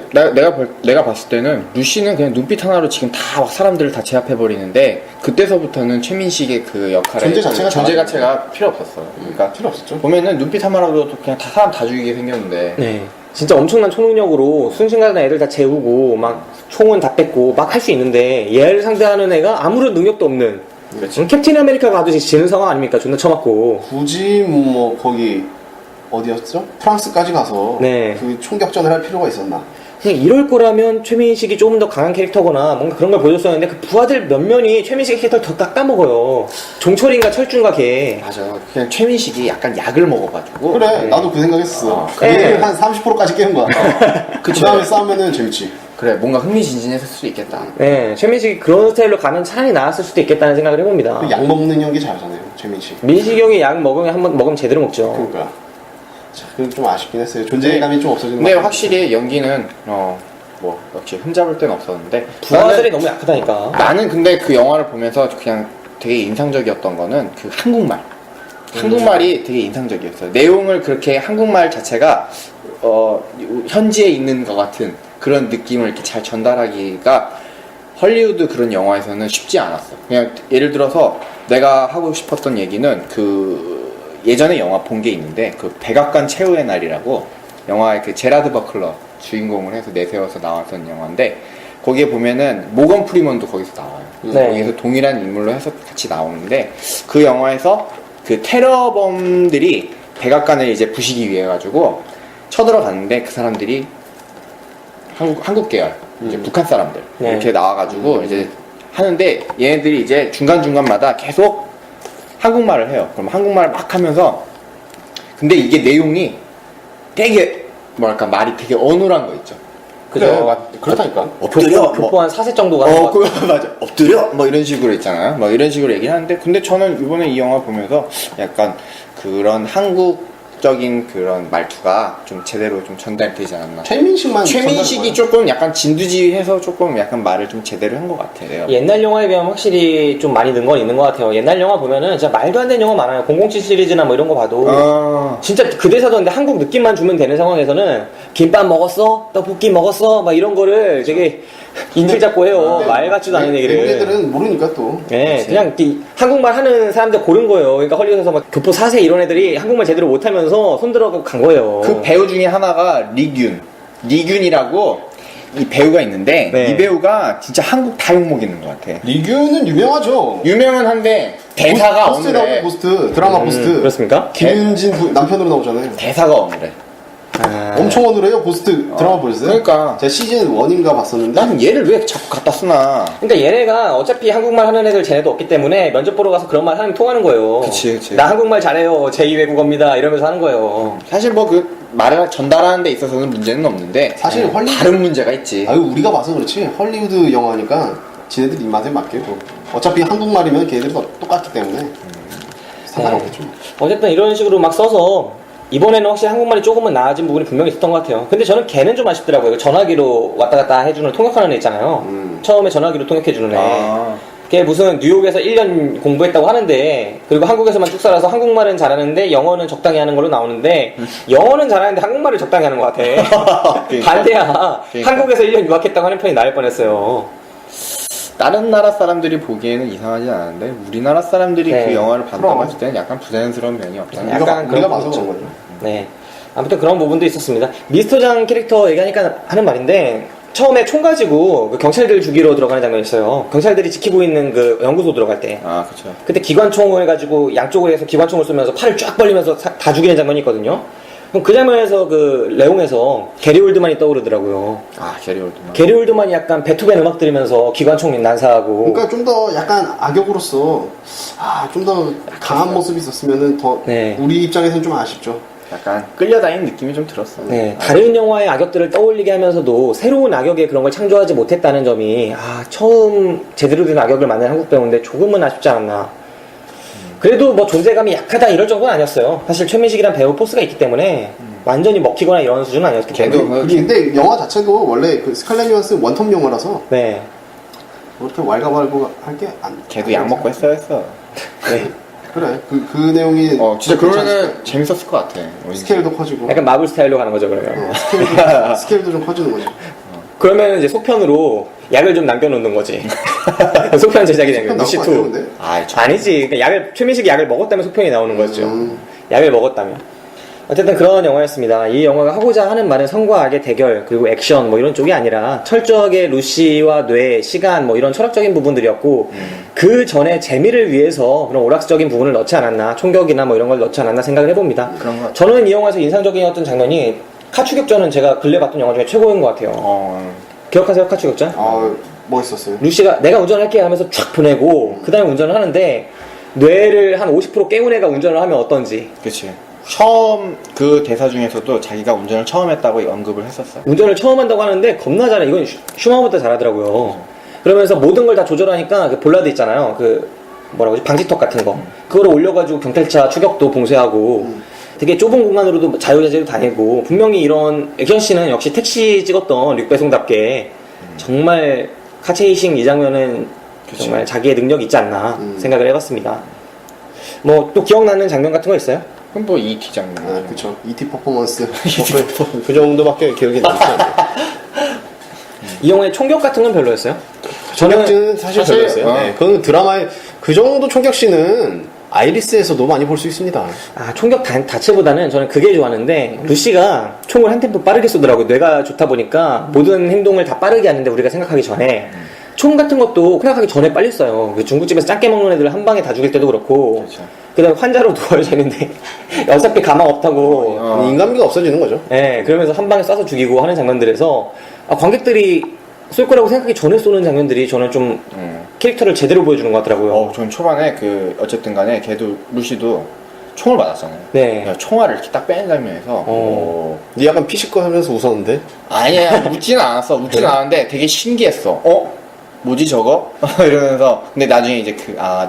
내가 봤을 때는 루시는 그냥 눈빛 하나로 지금 다 막 사람들을 다 제압해버리는데, 그때서부터는 최민식의 그 역할에 존재 자체가 필요 없었어요. 그러니까 필요 없었죠. 보면은 눈빛 하나로도 그냥 다 사람 다 죽이게 생겼는데. 네. 진짜 엄청난 초능력으로 순식간에 애들 다 재우고 막 총은 다 뺏고 막 할 수 있는데, 얘를 상대하는 애가 아무런 능력도 없는, 캡틴 아메리카가 가도 지는 상황 아닙니까? 존나 처맞고. 굳이 뭐 거기 어디였죠? 프랑스까지 가서 네. 그 총격전을 할 필요가 있었나? 그냥 이럴 거라면 최민식이 조금 더 강한 캐릭터거나 뭔가 그런 걸 보여줬었는데, 그 부하들 몇 면이 최민식의 캐릭터를 더 깎아먹어요. 종철인가 철준가 걔. 맞아. 그냥 최민식이 약간 약을 먹어가지고. 그래, 나도 그 생각했어. 네. 그게 한 30%까지 깨는 거야. 그 다음에 싸우면은 재밌지. 그래, 뭔가 흥미진진했을 수도 있겠다. 네, 최민식이 그런 스타일로 가면 차라리 나았을 수도 있겠다는 생각을 해봅니다. 그 약 먹는 연기 잘하잖아요, 최민식. 민식이 형이 약 먹으면 한번 먹으면 제대로 먹죠. 그러니까. 자, 그건 좀 아쉽긴 했어요. 존재감이 좀 없어지는 것 근데 같아요. 확실히 연기는 뭐 역시 흠잡을 데는 없었는데, 부하들이 너무 약하다니까. 나는 근데 그 영화를 보면서 그냥 되게 인상적이었던 거는 그 한국말. 한국말이 되게 인상적이었어요. 내용을 그렇게 한국말 자체가 현지에 있는 것 같은 그런 느낌을 이렇게 잘 전달하기가 헐리우드 그런 영화에서는 쉽지 않았어. 그냥 예를 들어서 내가 하고 싶었던 얘기는 그 예전에 영화 본 게 있는데, 그 백악관 최후의 날이라고 영화에 그 제라드 버클러 주인공을 해서 내세워서 나왔던 영화인데, 거기에 보면은 모건 프리먼도 거기서 나와요. 네. 거기서 동일한 인물로 해서 같이 나오는데, 그 영화에서 그 테러범들이 백악관을 이제 부시기 위해 가지고 쳐들어갔는데, 그 사람들이 한국 계열, 이제 북한 사람들 네. 이렇게 나와가지고 이제 하는데, 얘네들이 이제 중간중간마다 계속 한국말을 해요. 그럼 한국말을 막 하면서, 근데 이게 내용이 되게 뭐랄까 말이 되게 어눌한 거 있죠. 그죠? 그렇다니까. 엎드려, 교포 한 4세 정도가. 맞아. 엎드려, 뭐 이런 식으로 있잖아요. 뭐 이런 식으로 얘기하는데, 근데 저는 이번에 이 영화 보면서 약간 그런 한국적인 그런 말투가 좀 제대로 좀 전달되지 않았나. 최민식이 조금 약간 진두지휘해서 조금 약간 말을 좀 제대로 한 것 같아요. 옛날 영화에 비하면 확실히 좀 많이 는 건 있는 것 같아요. 옛날 영화 보면은 진짜 말도 안 되는 영화 많아요. 007 시리즈나 뭐 이런 거 봐도 진짜 그 대사도 근데 한국 느낌만 주면 되는 상황에서는 김밥 먹었어? 떡볶이 먹었어? 막 이런 거를 되게 인질 잡고 해요. 말 같지도 않은 얘기를. 외국 애들은 모르니까 또. 네, 그냥 한국말 하는 사람들 고른 거예요. 그러니까 헐리우드에서 막 교포 4세 이런 애들이 한국말 제대로 못하면서 손들어가고 간 거예요. 그 배우 중에 하나가 리균이라고 이 배우가 있는데, 네. 이 배우가 진짜 한국 다 욕먹이는 것 같아. 리규는 유명하죠. 유명은 한데 대사가 포스트 나오고 어눌해. 포스트 드라마 포스트. 그렇습니까? 김윤진 남편으로 나오잖아요. 대사가 어눌해. 엄청 어눌해요. 고스트 드라마 보셨어요? 그러니까. 제가 시즌 1인가 봤었는데 난 얘를 왜 자꾸 갖다 쓰나. 그러니까 얘네가 어차피 한국말 하는 애들 쟤네도 없기 때문에 면접 보러 가서 그런 말 하면 통하는 거예요. 그치. 나 한국말 잘해요. 제2 외국어입니다. 이러면서 하는 거예요. 사실 뭐 그 말을 전달하는 데 있어서는 문제는 없는데 사실 헐리우드 다른 문제가 있지. 아유 우리가 봐서 그렇지 헐리우드 영화니까 지네들 입맛에 맞게 뭐 어차피 한국말이면 걔네들도 똑같기 때문에 상관없겠죠. 어쨌든 이런 식으로 막 써서 이번에는 확실히 한국말이 조금은 나아진 부분이 분명히 있었던 것 같아요. 근데 저는 걔는 좀 아쉽더라고요. 전화기로 왔다 갔다 해주는 통역하는 애 있잖아요. 처음에 전화기로 통역해주는 애. 아. 걔 무슨 뉴욕에서 1년 공부했다고 하는데 그리고 한국에서만 쭉 살아서 한국말은 잘하는데 영어는 적당히 하는 걸로 나오는데 영어는 잘하는데 한국말을 적당히 하는 것 같아. 반대야. 그러니까. 한국에서 1년 유학했다고 하는 편이 나을 뻔했어요. 다른 나라 사람들이 보기에는 이상하지 않은데 우리나라 사람들이 네. 그 영화를 봤다고 그럼. 했을 때는 약간 부자연스러운 면이 없잖아. 약간 우리가 그런 봐서 부분이죠. 그런 거죠. 네. 아무튼 그런 부분도 있었습니다. 미스터장 캐릭터 얘기하니까 하는 말인데 처음에 총 가지고 그 경찰들 죽이러 들어가는 장면이 있어요. 경찰들이 지키고 있는 그 연구소 들어갈 때. 아, 그쵸. 그때 기관총을 가지고 양쪽으로 해서 기관총을 쏘면서 팔을 쫙 벌리면서 다 죽이는 장면이 있거든요. 그럼 그 장면에서 그 레옹에서 게리 올드만이 떠오르더라고요. 아, 게리 올드만. 게리 올드만이 약간 베토벤 음악 들으면서 기관총 난사하고. 그러니까 좀 더 약간 악역으로서 좀 더 강한 모습이 있었으면은 더 네. 우리 입장에서는 좀 아쉽죠. 약간 끌려다니는 느낌이 좀 들었어. 네, 다른 영화의 악역들을 떠올리게 하면서도 새로운 악역의 그런 걸 창조하지 못했다는 점이 처음 제대로 된 악역을 만든 한국 배우인데 조금은 아쉽지 않았나. 그래도 뭐 존재감이 약하다 이럴 정도는 아니었어요. 사실 최민식이란 배우 포스가 있기 때문에 완전히 먹히거나 이런 수준은 아니었기 걔도 때문에. 근데 영화 자체도 원래 그 스칼렛 요한스 원톱 영화라서 네. 뭐 이렇게 왈가왈부 할게 안. 걔도 약 먹고 했어. 네. 그래 그 내용이 진짜 그러면은 재밌었을 것 같아. 스케일도 커지고 약간 마블 스타일로 가는 거죠 그러면. 스케일도 좀 커지는 거죠. 그러면 이제 속편으로 약을 좀 남겨놓는 거지. 속편 제작이 된 거예요. 루시 2. 근데 아니지. 그러니까 최민식이 약을 먹었다면 속편이 나오는 거죠. 약을 먹었다면. 어쨌든 그런 영화였습니다. 이 영화가 하고자 하는 말은 성과 악의 대결 그리고 액션 뭐 이런 쪽이 아니라 철저하게 루시와 뇌, 시간 뭐 이런 철학적인 부분들이었고 그 전에 재미를 위해서 그런 오락적인 부분을 넣지 않았나 총격이나 뭐 이런 걸 넣지 않았나 생각을 해봅니다. 그런 것 같아요. 저는 이 영화에서 인상적이었던 장면이 카추격전은 제가 근래 봤던 영화 중에 최고인 것 같아요. 기억하세요 카추격전? 멋있었어요. 루시가 내가 운전할게 하면서 쫙 보내고 그 다음에 운전을 하는데 뇌를 한 50% 깨운 애가 운전을 하면 어떤지. 그치. 처음 그 대사 중에서도 자기가 운전을 처음 했다고 언급을 했었어. 운전을 처음 한다고 하는데 겁나 잘해. 이건 슈마우보다 잘하더라고요. 그러면서 모든 걸 다 조절하니까 그 볼라드 있잖아요. 그 뭐라고 하지? 방지턱 같은 거. 그거를 올려가지고 경찰차 추격도 봉쇄하고 되게 좁은 공간으로도 자유자재로 다니고 분명히 이런 액션씬은 역시 택시 찍었던 릭배송답게 정말 카체이싱 이 장면은 정말 자기의 능력이 있지 않나 생각을 해봤습니다. 뭐 또 기억나는 장면 같은 거 있어요? 그럼 뭐 E.T. 장면. 그쵸. E.T. 퍼포먼스. 그 정도밖에 기억이 남지 않아요. 이 영화의 총격 같은 건 별로였어요? 총격은 사실 별로였어요. 네, 그건 드라마의 그 정도 총격씬은 아이리스에서도 많이 볼 수 있습니다. 총격 자체보다는 저는 그게 좋았는데 루시가 총을 한 템포 빠르게 쏘더라고요. 뇌가 좋다 보니까 모든 행동을 다 빠르게 하는데 우리가 생각하기 전에 총 같은 것도 생각하기 전에 빨리 쏴요. 그 중국집에서 짱깨 먹는 애들 한 방에 다 죽일 때도 그렇고 그렇죠. 그다음에 환자로 누워야 되는데 어차피 가망 없다고 인간미가 없어지는 거죠. 네, 그러면서 한 방에 쏴서 죽이고 하는 장면들에서 관객들이 쏠 거라고 생각하기 전에 쏘는 장면들이 저는 좀 캐릭터를 제대로 보여주는 것 같더라고요. 전 초반에 그 어쨌든 간에 걔도 루시도 총을 맞았잖아요. 네. 총알을 이렇게 딱 빼는 장면에서 니 약간 피식거 하면서 웃었는데? 아니야 웃지는 않았어. 웃지는 않았는데 되게 신기했어. 뭐지 저거? 이러면서 근데 나중에 이제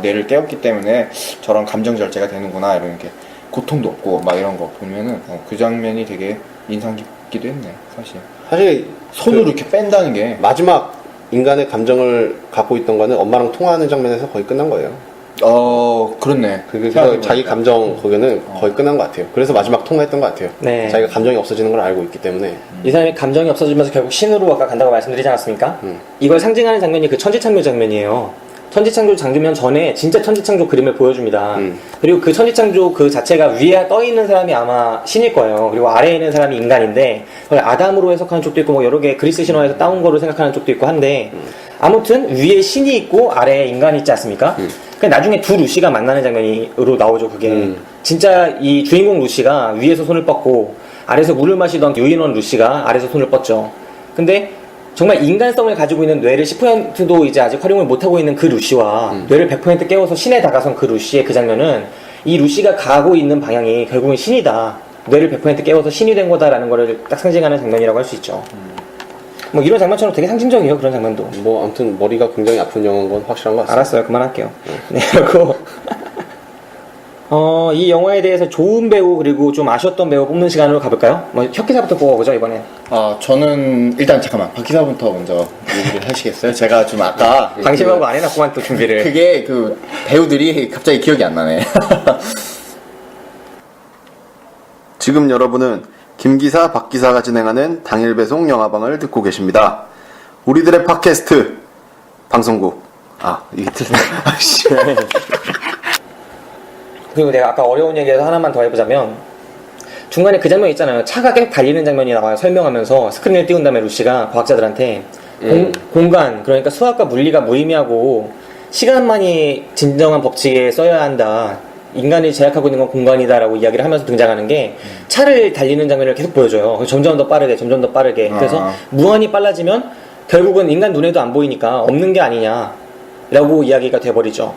뇌를 깨웠기 때문에 저런 감정 절제가 되는구나 이런 게 고통도 없고 막 이런 거 보면은 그 장면이 되게 인상 깊기도 했네 사실 손으로 이렇게 뺀다는 게 마지막 인간의 감정을 갖고 있던 거는 엄마랑 통화하는 장면에서 거의 끝난 거예요. 그렇네. 그래서 자기 감정 거기는 거의 끝난 것 같아요. 그래서 마지막 통화했던 것 같아요. 네. 자기가 감정이 없어지는 걸 알고 있기 때문에. 이 사람이 감정이 없어지면서 결국 신으로 아까 간다고 말씀드리지 않았습니까? 이걸 상징하는 장면이 그 천지창조 장면이에요. 천지창조 장면 전에 진짜 천지창조 그림을 보여줍니다. 그리고 그 천지창조 그 자체가 위에 떠 있는 사람이 아마 신일 거예요. 그리고 아래에 있는 사람이 인간인데 그걸 아담으로 해석하는 쪽도 있고 뭐 여러 개 그리스 신화에서 따온 거로 생각하는 쪽도 있고 한데 아무튼 위에 신이 있고 아래에 인간이 있지 않습니까? 나중에 두 루시가 만나는 장면으로 나오죠. 그게 진짜 이 주인공 루시가 위에서 손을 뻗고 아래서 물을 마시던 유인원 루시가 아래서 손을 뻗죠. 근데 정말 인간성을 가지고 있는 뇌를 10%도 이제 아직 활용을 못하고 있는 그 루시와 뇌를 100% 깨워서 신에 다가선 그 루시의 그 장면은 이 루시가 가고 있는 방향이 결국은 신이다. 뇌를 100% 깨워서 신이 된 거다라는 거를 딱 상징하는 장면이라고 할 수 있죠. 뭐 이런 장면처럼 되게 상징적이에요. 그런 장면도. 뭐 아무튼 머리가 굉장히 아픈 영화인 건 확실한 것 같습니다. 알았어요. 그만할게요. 네, 그리고 이 영화에 대해서 좋은 배우 그리고 좀 아쉬웠던 배우 뽑는 시간으로 가볼까요? 뭐 혁기사부터 뽑아보죠 이번에. 저는 일단 잠깐만 박 기사부터 먼저 얘기를 하시겠어요? 제가 좀 아까 방심하고 안 해놨구만 또 준비를. 그게 그 배우들이 갑자기 기억이 안 나네. 지금 여러분은 김기사, 박기사가 진행하는 당일 배송 영화방을 듣고 계십니다. 우리들의 팟캐스트 방송국. 이게 틀렸네. 아씨. 그리고 내가 아까 어려운 얘기에서 하나만 더 해보자면 중간에 그 장면 있잖아요. 차가 계속 달리는 장면이 나와요. 설명하면서 스크린을 띄운 다음에 루시가 과학자들한테 공간, 그러니까 수학과 물리가 무의미하고 시간만이 진정한 법칙에 써야 한다. 인간이 제약하고 있는 건 공간이다라고 이야기를 하면서 등장하는 게 차를 달리는 장면을 계속 보여줘요. 점점 더 빠르게 그래서 무한히 빨라지면 결국은 인간 눈에도 안 보이니까 없는 게 아니냐라고 이야기가 돼버리죠.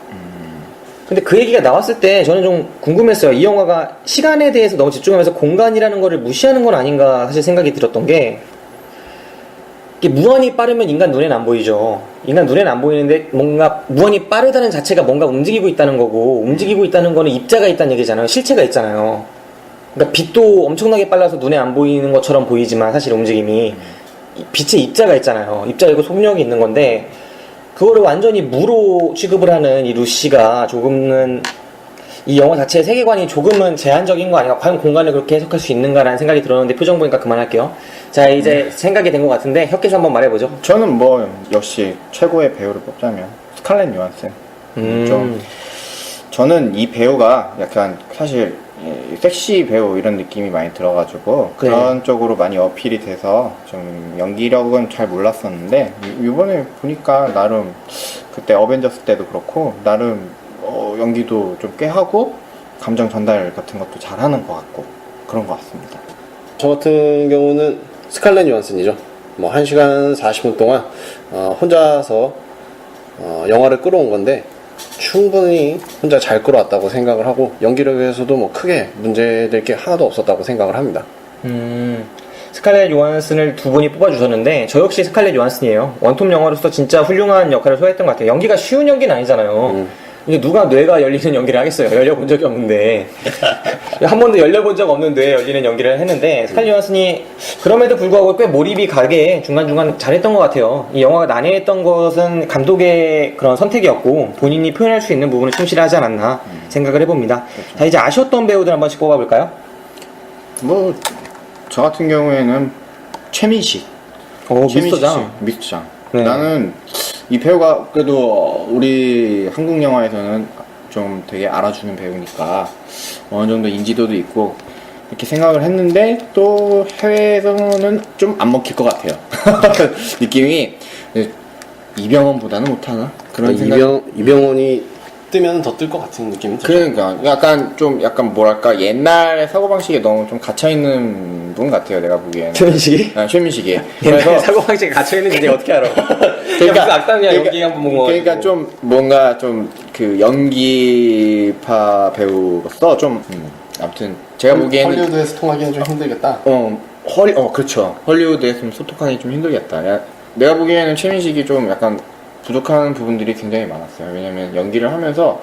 근데 그 얘기가 나왔을 때 저는 좀 궁금했어요. 이 영화가 시간에 대해서 너무 집중하면서 공간이라는 거를 무시하는 건 아닌가 사실 생각이 들었던 게 이게 무한히 빠르면 인간 눈에는 안 보이죠. 인간 눈에는 안 보이는데 뭔가 무한히 빠르다는 자체가 뭔가 움직이고 있다는 거고 움직이고 있다는 거는 입자가 있다는 얘기잖아요. 실체가 있잖아요. 그러니까 빛도 엄청나게 빨라서 눈에 안 보이는 것처럼 보이지만 사실 움직임이 빛의 입자가 있잖아요. 입자가 있고 속력이 있는 건데 그거를 완전히 무로 취급을 하는 이 루시가 조금은 이 영화 자체의 세계관이 조금은 제한적인 거 아닌가? 과연 공간을 그렇게 해석할 수 있는가라는 생각이 들었는데 표정 보니까 그만할게요. 자 이제 생각이 된 것 같은데 혁기사 한번 말해보죠. 저는 뭐 역시 최고의 배우를 뽑자면 스칼렛 요한슨. 좀 저는 이 배우가 약간 사실 섹시 배우 이런 느낌이 많이 들어가지고 그런 쪽으로 많이 어필이 돼서 좀 연기력은 잘 몰랐었는데 이번에 보니까 나름 그때 어벤져스 때도 그렇고 나름 연기도 좀 꽤 하고 감정 전달 같은 것도 잘하는 것 같고 그런 것 같습니다. 저 같은 경우는 스칼렛 요한슨이죠. 뭐 1시간 40분 동안 혼자서 영화를 끌어온 건데 충분히 혼자 잘 끌어왔다고 생각을 하고 연기력에서도 뭐 크게 문제될 게 하나도 없었다고 생각을 합니다. 스칼렛 요한슨을 두 분이 뽑아주셨는데 저 역시 스칼렛 요한슨이에요. 원톱 영화로서 진짜 훌륭한 역할을 소화했던 것 같아요. 연기가 쉬운 연기는 아니잖아요. 이제 누가 뇌가 열리는 연기를 하겠어요. 열려본 적이 없는데 한 번도 열려본 적 없는 뇌에 열리는 연기를 했는데 스칼렛 요한슨이 그럼에도 불구하고 꽤 몰입이 가게 중간중간 잘했던 것 같아요. 이 영화가 난해했던 것은 감독의 그런 선택이었고 본인이 표현할 수 있는 부분을 충실하지 않았나 생각을 해봅니다. 자 이제 아쉬웠던 배우들 한 번씩 뽑아볼까요? 뭐 저 같은 경우에는 최민식. 미스터장. 미스터장. 네. 나는 이 배우가 그래도 우리 한국 영화에서는 좀 되게 알아주는 배우니까 어느 정도 인지도도 있고 이렇게 생각을 했는데 또 해외에서는 좀 안 먹힐 것 같아요. 느낌이 이병헌보다는 못하나? 그런 생각. 이병헌이 뜨면 더 뜰 것 같은 느낌이 들죠. 그러니까 약간 뭐랄까 옛날의 사고방식에 너무 좀 갇혀있는 분 같아요. 내가 보기에는. 최민식이? 최민식이. 그래서 사고방식에 갇혀있는지 내가 어떻게 알아? 그러니까 무슨 악당이야 연기 한번 본 거. 그러니까 좀 뭔가 좀 그 연기파 배우로서 좀 아무튼 제가 보기에는 헐리우드에서 통하기는 좀 힘들겠다. 그렇죠. 헐리우드에서 좀 소통하기 좀 힘들겠다. 내가 보기에는 최민식이 좀 약간 부족한 부분들이 굉장히 많았어요. 왜냐면 연기를 하면서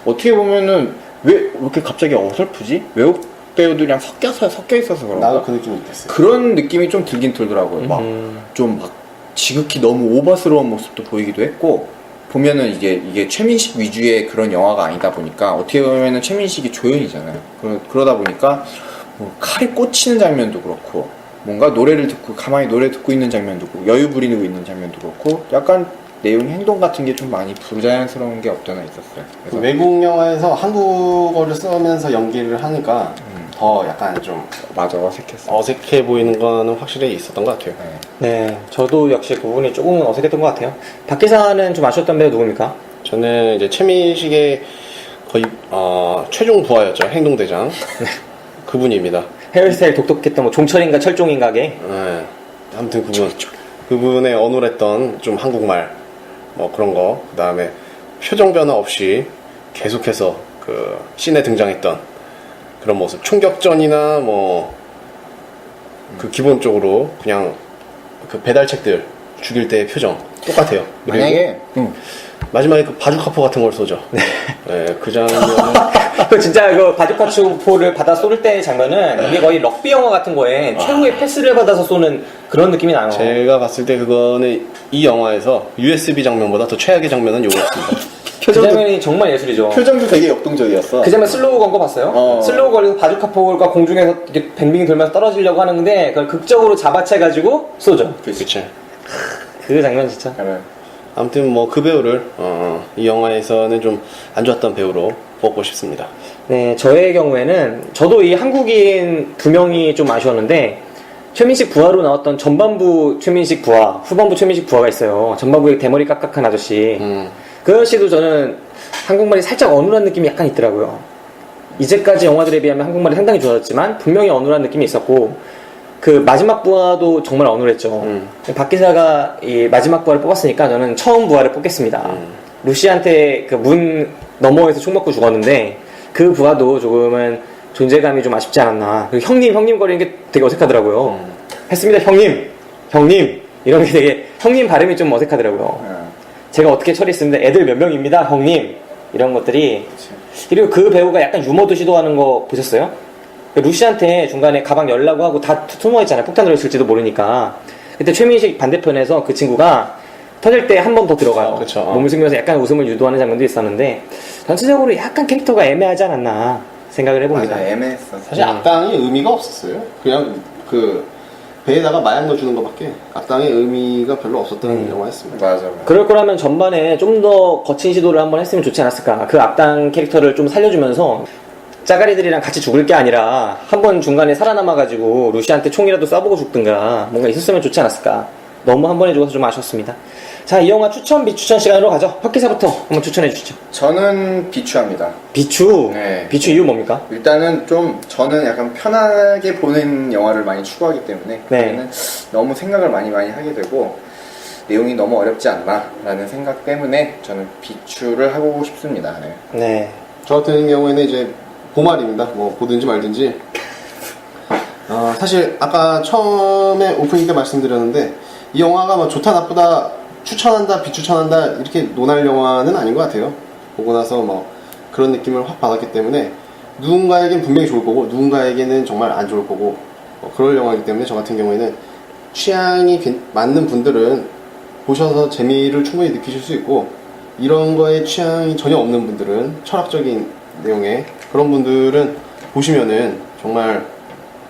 어떻게 보면은 왜 이렇게 갑자기 어설프지? 외국 배우들이랑 섞여 있어서 그런가? 나도 그 느낌이 있었어요. 그런 느낌이 좀 들긴 들더라고요. 막 지극히 너무 오버스러운 모습도 보이기도 했고 보면은 이게 최민식 위주의 그런 영화가 아니다 보니까 어떻게 보면은 최민식이 조연이잖아요. 그러다 보니까 뭐 칼이 꽂히는 장면도 그렇고 뭔가 노래를 듣고 가만히 노래 듣고 있는 장면도 그렇고 여유 부리고 있는 장면도 그렇고 약간 내용 행동 같은 게 좀 많이 부자연스러운 게 없잖아 있었어요. 그래서 외국 영화에서 한국어를 쓰면서 연기를 하니까 더 약간 좀 맞아 어색했어. 어색해 보이는 거는 확실히 있었던 것 같아요. 네, 저도 역시 그 부분이 조금은 어색했던 것 같아요. 박 기사는 좀 아쉬웠던 배우 누굽니까? 저는 이제 최민식의 거의 최종 부하였죠. 행동대장. 그분입니다. 헤어스타일 독특했던 뭐 종철인가 철종인가게. 네. 아무튼 그분의 어눌했던 좀 한국말 뭐 그런 거, 그다음에 표정 변화 없이 계속해서 그 씬에 등장했던 그런 모습, 총격전이나 뭐 그 기본적으로 그냥 그 배달책들 죽일 때의 표정 똑같아요. 그리고 만약에 마지막에 그 바주카포 같은 걸 쏘죠. 네, 그 장면은 그 진짜 그 바주카포를 받아 쏠 때 장면은 이게 거의 럭비 영화 같은 거에 최후의 패스를 받아서 쏘는 그런 느낌이 나요. 제가 봤을 때 그거는 이 영화에서 USB 장면보다 더 최악의 장면은 요거였습니다. 그 장면이 정말 예술이죠. 표정도 되게 역동적이었어. 그 장면 슬로우 건 거 봤어요? 슬로우 걸려서 바주카포가 공중에서 이렇게 뱅빙 돌면서 떨어지려고 하는데 그걸 극적으로 잡아채가지고 쏘죠. 그치. 그 장면 진짜. 아무튼 뭐 그 배우를 이 영화에서는 좀 안 좋았던 배우로 뽑고 싶습니다. 네, 저의 경우에는 저도 이 한국인 두 명이 좀 아쉬웠는데 최민식 부하로 나왔던 전반부 최민식 부하, 후반부 최민식 부하가 있어요. 전반부에 대머리 깍깍한 아저씨. 그 아저씨도 저는 한국말이 살짝 어눌한 느낌이 약간 있더라고요. 이제까지 영화들에 비하면 한국말이 상당히 좋아졌지만 분명히 어눌한 느낌이 있었고 그 마지막 부하도 정말 어눌했죠. 박 기사가 이 마지막 부하를 뽑았으니까 저는 처음 부하를 뽑겠습니다. 루시한테 그 문 너머에서 총 맞고 죽었는데 그 부하도 조금은 존재감이 좀 아쉽지 않았나. 그리고 형님 거리는 게 되게 어색하더라고요. 했습니다 형님 이런 게 되게 형님 발음이 좀 어색하더라고요. 제가 어떻게 처리했습니다. 애들 몇 명입니다 형님 이런 것들이. 그리고 그 배우가 약간 유머도 시도하는 거 보셨어요? 루시한테 중간에 가방 열라고 하고 다 숨어있잖아요. 폭탄 들어있을지도 모르니까. 그때 최민식 반대편에서 그 친구가 터질 때 한 번 더 들어가요. 그쵸. 몸을 숙여서 약간 웃음을 유도하는 장면도 있었는데 전체적으로 약간 캐릭터가 애매하지 않았나 생각을 해봅니다. 맞아, 애매했어. 사실 악당이 의미가 없었어요. 그냥 그 배에다가 마약 넣어주는 것밖에 악당의 의미가 별로 없었던 영화였습니다. 맞아. 그럴 거라면 전반에 좀 더 거친 시도를 한번 했으면 좋지 않았을까. 그 악당 캐릭터를 좀 살려주면서 짜가리들이랑 같이 죽을 게 아니라 한번 중간에 살아남아가지고 루시한테 총이라도 쏴보고 죽든가 뭔가 있었으면 좋지 않았을까. 너무 한 번에 죽어서 좀 아쉬웠습니다. 자, 이 영화 추천 비추천 시간으로 가죠. 혁기사부터 한번 추천해 주시죠. 저는 비추합니다. 비추? 네. 비추 이유 뭡니까? 일단은 좀 저는 약간 편하게 보는 영화를 많이 추구하기 때문에 네. 그때는 너무 생각을 많이 하게 되고 내용이 너무 어렵지 않나 라는 생각 때문에 저는 비추를 하고 싶습니다. 네. 네. 저 같은 경우에는 이제 보말입니다. 뭐 보든지 말든지. 사실 아까 처음에 오프닝 때 말씀드렸는데 이 영화가 뭐 좋다 나쁘다 추천한다 비추천한다 이렇게 논할 영화는 아닌 것 같아요. 보고 나서 뭐 그런 느낌을 확 받았기 때문에 누군가에겐 분명히 좋을 거고 누군가에게는 정말 안 좋을 거고 그럴 영화이기 때문에 저 같은 경우에는 취향이 맞는 분들은 보셔서 재미를 충분히 느끼실 수 있고 이런 거에 취향이 전혀 없는 분들은 철학적인 내용의 그런 분들은 보시면은 정말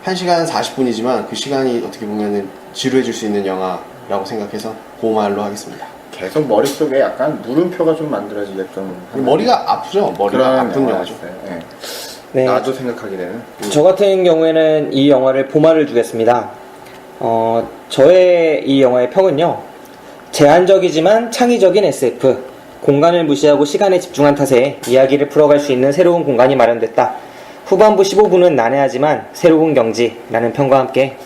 1시간 40분이지만 그 시간이 어떻게 보면은 지루해질 수 있는 영화라고 생각해서 고말로 하겠습니다. 계속 머릿속에 약간 물음표가 좀 만들어지게끔 머리가 아프죠? 머리가 아픈 영화죠. 네. 네. 나도 생각하게 되는. 저 같은 경우에는 이 영화를 보말을 주겠습니다. 저의 이 영화의 평은요. 제한적이지만 창의적인 SF. 공간을 무시하고 시간에 집중한 탓에 이야기를 풀어갈 수 있는 새로운 공간이 마련됐다. 후반부 15분은 난해하지만 새로운 경지라는 평과 함께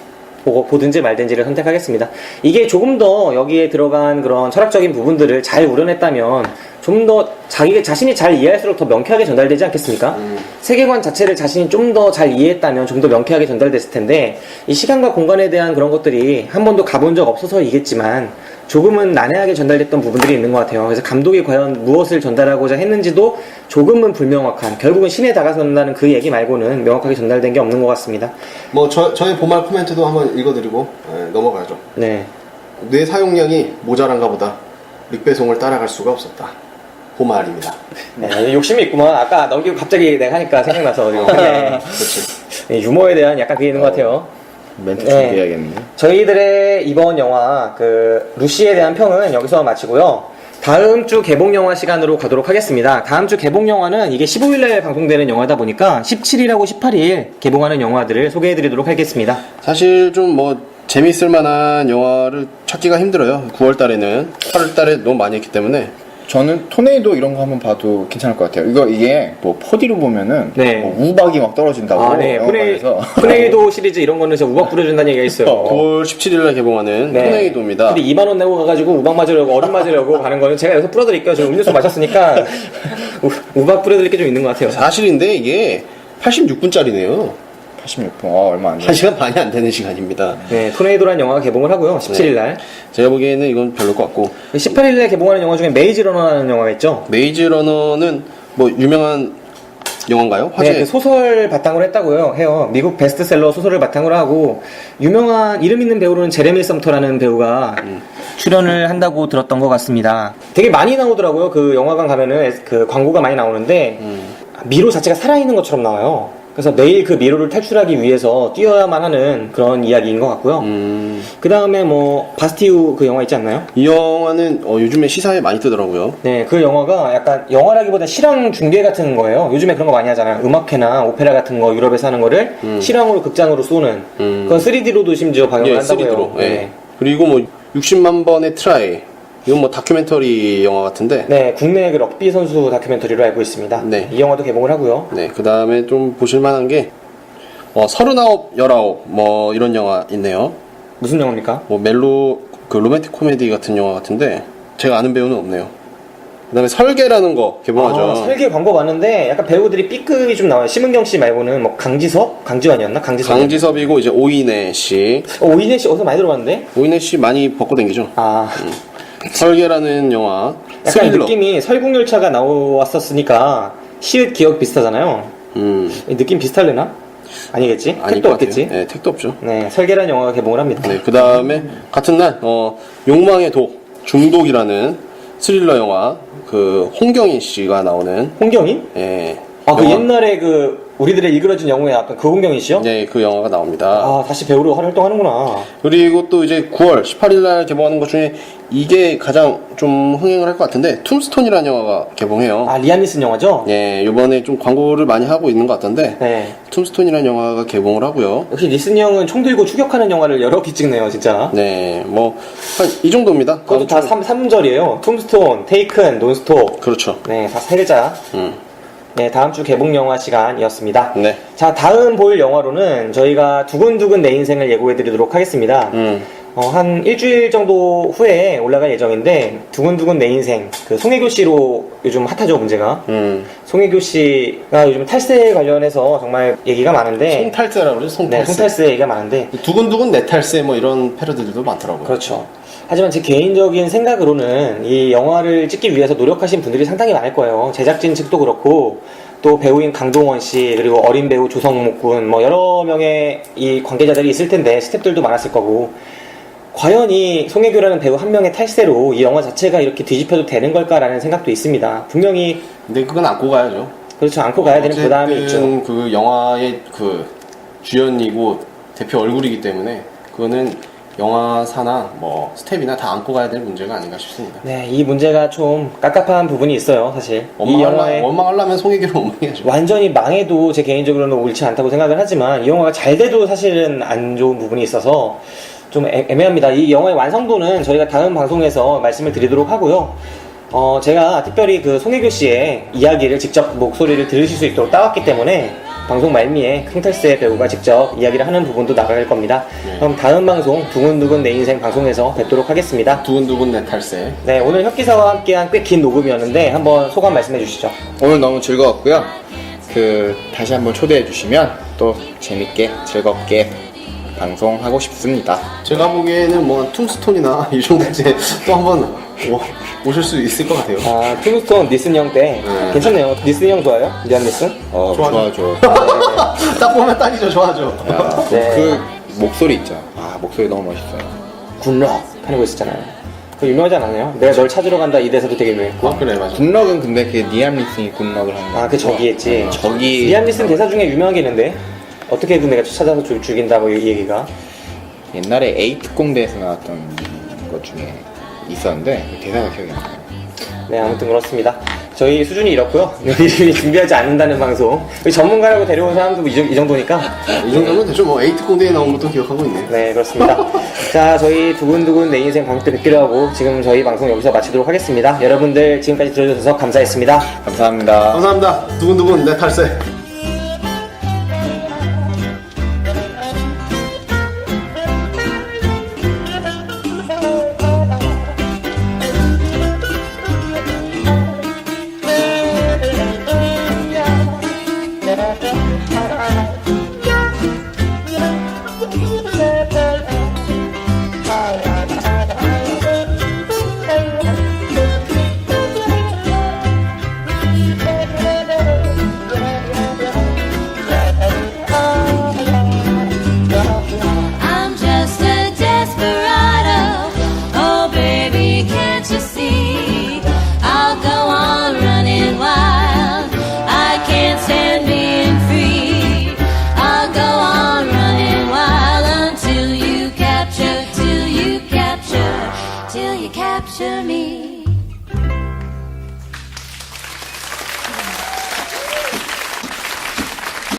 보든지 말든지를 선택하겠습니다. 이게 조금 더 여기에 들어간 그런 철학적인 부분들을 잘 우려냈다면 좀 더 자신이 잘 이해할수록 더 명쾌하게 전달되지 않겠습니까? 세계관 자체를 자신이 좀 더 잘 이해했다면 좀 더 명쾌하게 전달됐을 텐데 이 시간과 공간에 대한 그런 것들이 한 번도 가본 적 없어서이겠지만 조금은 난해하게 전달됐던 부분들이 있는 것 같아요. 그래서 감독이 과연 무엇을 전달하고자 했는지도 조금은 불명확한, 결국은 신에 다가선다는 그 얘기 말고는 명확하게 전달된 게 없는 것 같습니다. 뭐 저의 보말 코멘트도 한번 읽어드리고 넘어가야죠. 네. 뇌 사용량이 모자란가 보다. 릭배송을 따라갈 수가 없었다. 보말입니다. 네, 욕심이 있구만. 아까 넘기고 갑자기 내가 하니까 생각나서. 그렇지. 유머에 대한 약간 그게 있는 것 같아요. 멘트 준비해야겠네. 저희들의 이번 영화 루시에 대한 평은 여기서 마치고요. 다음 주 개봉 영화 시간으로 가도록 하겠습니다. 다음 주 개봉 영화는 이게 15일날 방송되는 영화다 보니까 17일하고 18일 개봉하는 영화들을 소개해드리도록 하겠습니다. 사실 좀 뭐 재밌을 만한 영화를 찾기가 힘들어요. 9월 달에는 8월 달에 너무 많이 했기 때문에 저는 토네이도 이런 거 한번 봐도 괜찮을 것 같아요. 이게 뭐 4D로 보면은 네. 뭐 우박이 막 떨어진다고. 아, 네. 토네이도 시리즈 이런 거는 진짜 우박 뿌려준다는 얘기가 있어요. 9월 17일날 개봉하는 네. 토네이도입니다. 근데 2만 원 내고 가가지고 우박 맞으려고 얼음 맞으려고 가는 거는 제가 여기서 뿌려드릴게요. 저 음료수 마셨으니까 우박 뿌려드릴 게 좀 있는 것 같아요. 사실인데 이게 86분짜리네요. 86분. 얼마 안 돼. 1시간 반이 안 되는 시간입니다. 네, 토네이도라는 영화가 개봉을 하고요. 17일날. 제가 보기에는 이건 별로일 것 같고 18일날 개봉하는 영화 중에 메이즈 러너라는 영화가 있죠. 메이즈 러너는 뭐 유명한 영화인가요? 화제. 네, 그 소설 바탕으로 했다고요. 해요. 미국 베스트셀러 소설을 바탕으로 하고 유명한 이름 있는 배우로는 제레미 썸터라는 배우가 출연을 한다고 들었던 것 같습니다. 되게 많이 나오더라고요. 그 영화관 가면은 그 광고가 많이 나오는데 미로 자체가 살아있는 것처럼 나와요. 그래서 매일 그 미로를 탈출하기 위해서 뛰어야만 하는 그런 이야기인 것 같고요. 그 다음에 뭐 바스티유 그 영화 있지 않나요? 이 영화는 요즘에 시사에 많이 뜨더라고요. 네, 그 영화가 약간 영화라기보다 실황 중계 같은 거예요. 요즘에 그런 거 많이 하잖아요. 음악회나 오페라 같은 거 유럽에서 하는 거를 실황으로 극장으로 쏘는. 그건 3D로도 심지어 방영을 예, 한다고요. 3D로. 예. 그리고 뭐 60만 번의 트라이. 이건 뭐 다큐멘터리 영화 같은데. 네, 국내 그 럭비 선수 다큐멘터리로 알고 있습니다. 네. 이 영화도 개봉을 하고요. 네, 그 다음에 좀 보실만한 게 39, 19 뭐 이런 영화 있네요. 무슨 영화입니까? 뭐 멜로 그 로맨틱 코미디 같은 영화 같은데 제가 아는 배우는 없네요. 그 다음에 설계라는 거 개봉하죠. 아, 설계 광고 봤는데 약간 배우들이 B급이 좀 나와요. 심은경 씨 말고는 뭐 강지섭? 강지환이었나? 강지섭이고 이제 오이네 씨. 오이네 씨 어디서 많이 들어봤는데? 오이네 씨 많이 벗고 댕기죠. 아, 설계라는 영화. 약간 스릴러. 느낌이 설국열차가 나왔었으니까 시읒 기억 비슷하잖아요. 느낌 비슷할래나? 아니겠지? 아닐 택도 것 없겠지? 같아요. 네, 택도 없죠. 네, 설계라는 영화가 개봉을 합니다. 네, 그 다음에 같은 날 욕망의 독 중독이라는 스릴러 영화 그 홍경인 씨가 나오는 홍경인? 예. 아, 그 영화- 옛날에 그 우리들의 일그러진 영웅에 나왔던 그 홍경인 씨요? 네, 그 영화가 나옵니다. 아, 다시 배우로 활동하는구나. 그리고 또 이제 9월 18일 날 개봉하는 것 중에 이게 가장 좀 흥행을 할 것 같은데 툼스톤이라는 영화가 개봉해요. 아, 리암 니슨 영화죠? 예, 이번에 좀 광고를 많이 하고 있는 것 같던데 네. 툼스톤이라는 영화가 개봉을 하고요. 역시 니슨 형은 총 들고 추격하는 영화를 여러 개 찍네요, 진짜. 네, 뭐 한 이 정도입니다. 그것도 다 3절이에요. 툼스톤, 테이큰, 논스톱. 그렇죠. 네, 다 세 글자. 네, 다음 주 개봉 영화 시간이었습니다. 네. 자, 다음 볼 영화로는 저희가 두근두근 내 인생을 예고해드리도록 하겠습니다. 한 일주일 정도 후에 올라갈 예정인데, 두근두근 내 인생, 그 송혜교 씨로 요즘 핫하죠, 문제가. 송혜교 씨가 요즘 탈세 관련해서 정말 얘기가 많은데, 송탈세라고 그러죠. 송탈세. 네, 송탈세 얘기가 많은데, 두근두근 내탈세 뭐 이런 패러디들도 많더라고요. 그렇죠. 하지만 제 개인적인 생각으로는 이 영화를 찍기 위해서 노력하신 분들이 상당히 많을 거예요. 제작진 측도 그렇고 또 배우인 강동원 씨 그리고 어린 배우 조성목 군 뭐 여러 명의 이 관계자들이 있을 텐데 스태프들도 많았을 거고 과연 이 송혜교라는 배우 한 명의 탈세로 이 영화 자체가 이렇게 뒤집혀도 되는 걸까라는 생각도 있습니다. 분명히 근데 그건 안고 가야죠. 그렇죠. 안고 가야 되는 부담이 있죠. 어쨌든 그 영화의 그 주연이고 대표 얼굴이기 때문에 그거는 영화사나 뭐 스텝이나 다 안고 가야 될 문제가 아닌가 싶습니다. 네, 이 문제가 좀 깝깝한 부분이 있어요, 사실. 이 영화의 원망하려면 송혜교를 원망해야죠. 완전히 망해도 제 개인적으로는 옳지 않다고 생각을 하지만 이 영화가 잘 돼도 사실은 안 좋은 부분이 있어서 좀 애매합니다. 이 영화의 완성도는 저희가 다음 방송에서 말씀을 드리도록 하고요. 제가 특별히 그 송혜교 씨의 이야기를 직접 목소리를 들으실 수 있도록 따왔기 때문에 방송 말미에 킹탈스의 배우가 직접 이야기를 하는 부분도 나갈 겁니다. 그럼 다음 방송 두근두근 내 인생 방송에서 뵙도록 하겠습니다. 두근두근 내탈세. 네, 오늘 혁기사와 함께한 꽤 긴 녹음이었는데 한번 소감 말씀해 주시죠. 오늘 너무 즐거웠고요. 다시 한번 초대해 주시면 또 재밌게 즐겁게 방송하고 싶습니다. 제가 보기에는 뭐 툼스톤이나 이 정도 이제 또 한번 오실 수 있을 것 같아요. 아, 킹스톤 니슨 형 때 괜찮네요. 니슨 형 좋아요? 리안 니슨? 좋아죠. 딱 보면 딱이죠. 좋아하죠. 네. 그 목소리 있죠. 아, 목소리 너무 멋있어요. 굿럭 하는 거 있었잖아요. 그거 유명하지 않았나요? 내가 널 찾으러 간다 이 대사도 되게 유명했고. 아, 그래, 맞아. 굿럭은 근데 그 리암 리슨이 굿럭을 하는 거. 아, 그 저기 했지. 저기 리안 니슨 대사 중에 유명한 게 있는데 어떻게든 내가 찾아서 죽인다 뭐 이 얘기가. 옛날에 에이특공대에서 나왔던 것 중에 있었는데 그 대사가 기억이 안 나요. 네, 아무튼 그렇습니다. 저희 수준이 이렇고요. 미리 준비하지 않는다는 방송. 우리 전문가라고 데려온 사람도 이 정도니까. 이 정도면 되죠. 뭐 에이트 공대에 나온 것도 기억하고 있네. 네, 그렇습니다. 자, 저희 두근두근 내 인생 방학 때 뵙기로 하고 지금 저희 방송 여기서 마치도록 하겠습니다. 여러분들 지금까지 들어주셔서 감사했습니다. 감사합니다. 감사합니다. 두근두근 내 탈세. I'm just a desperado. Oh, baby, can't you see? I'll go on running wild. I can't stand being free. I'll go on running wild until you capture me.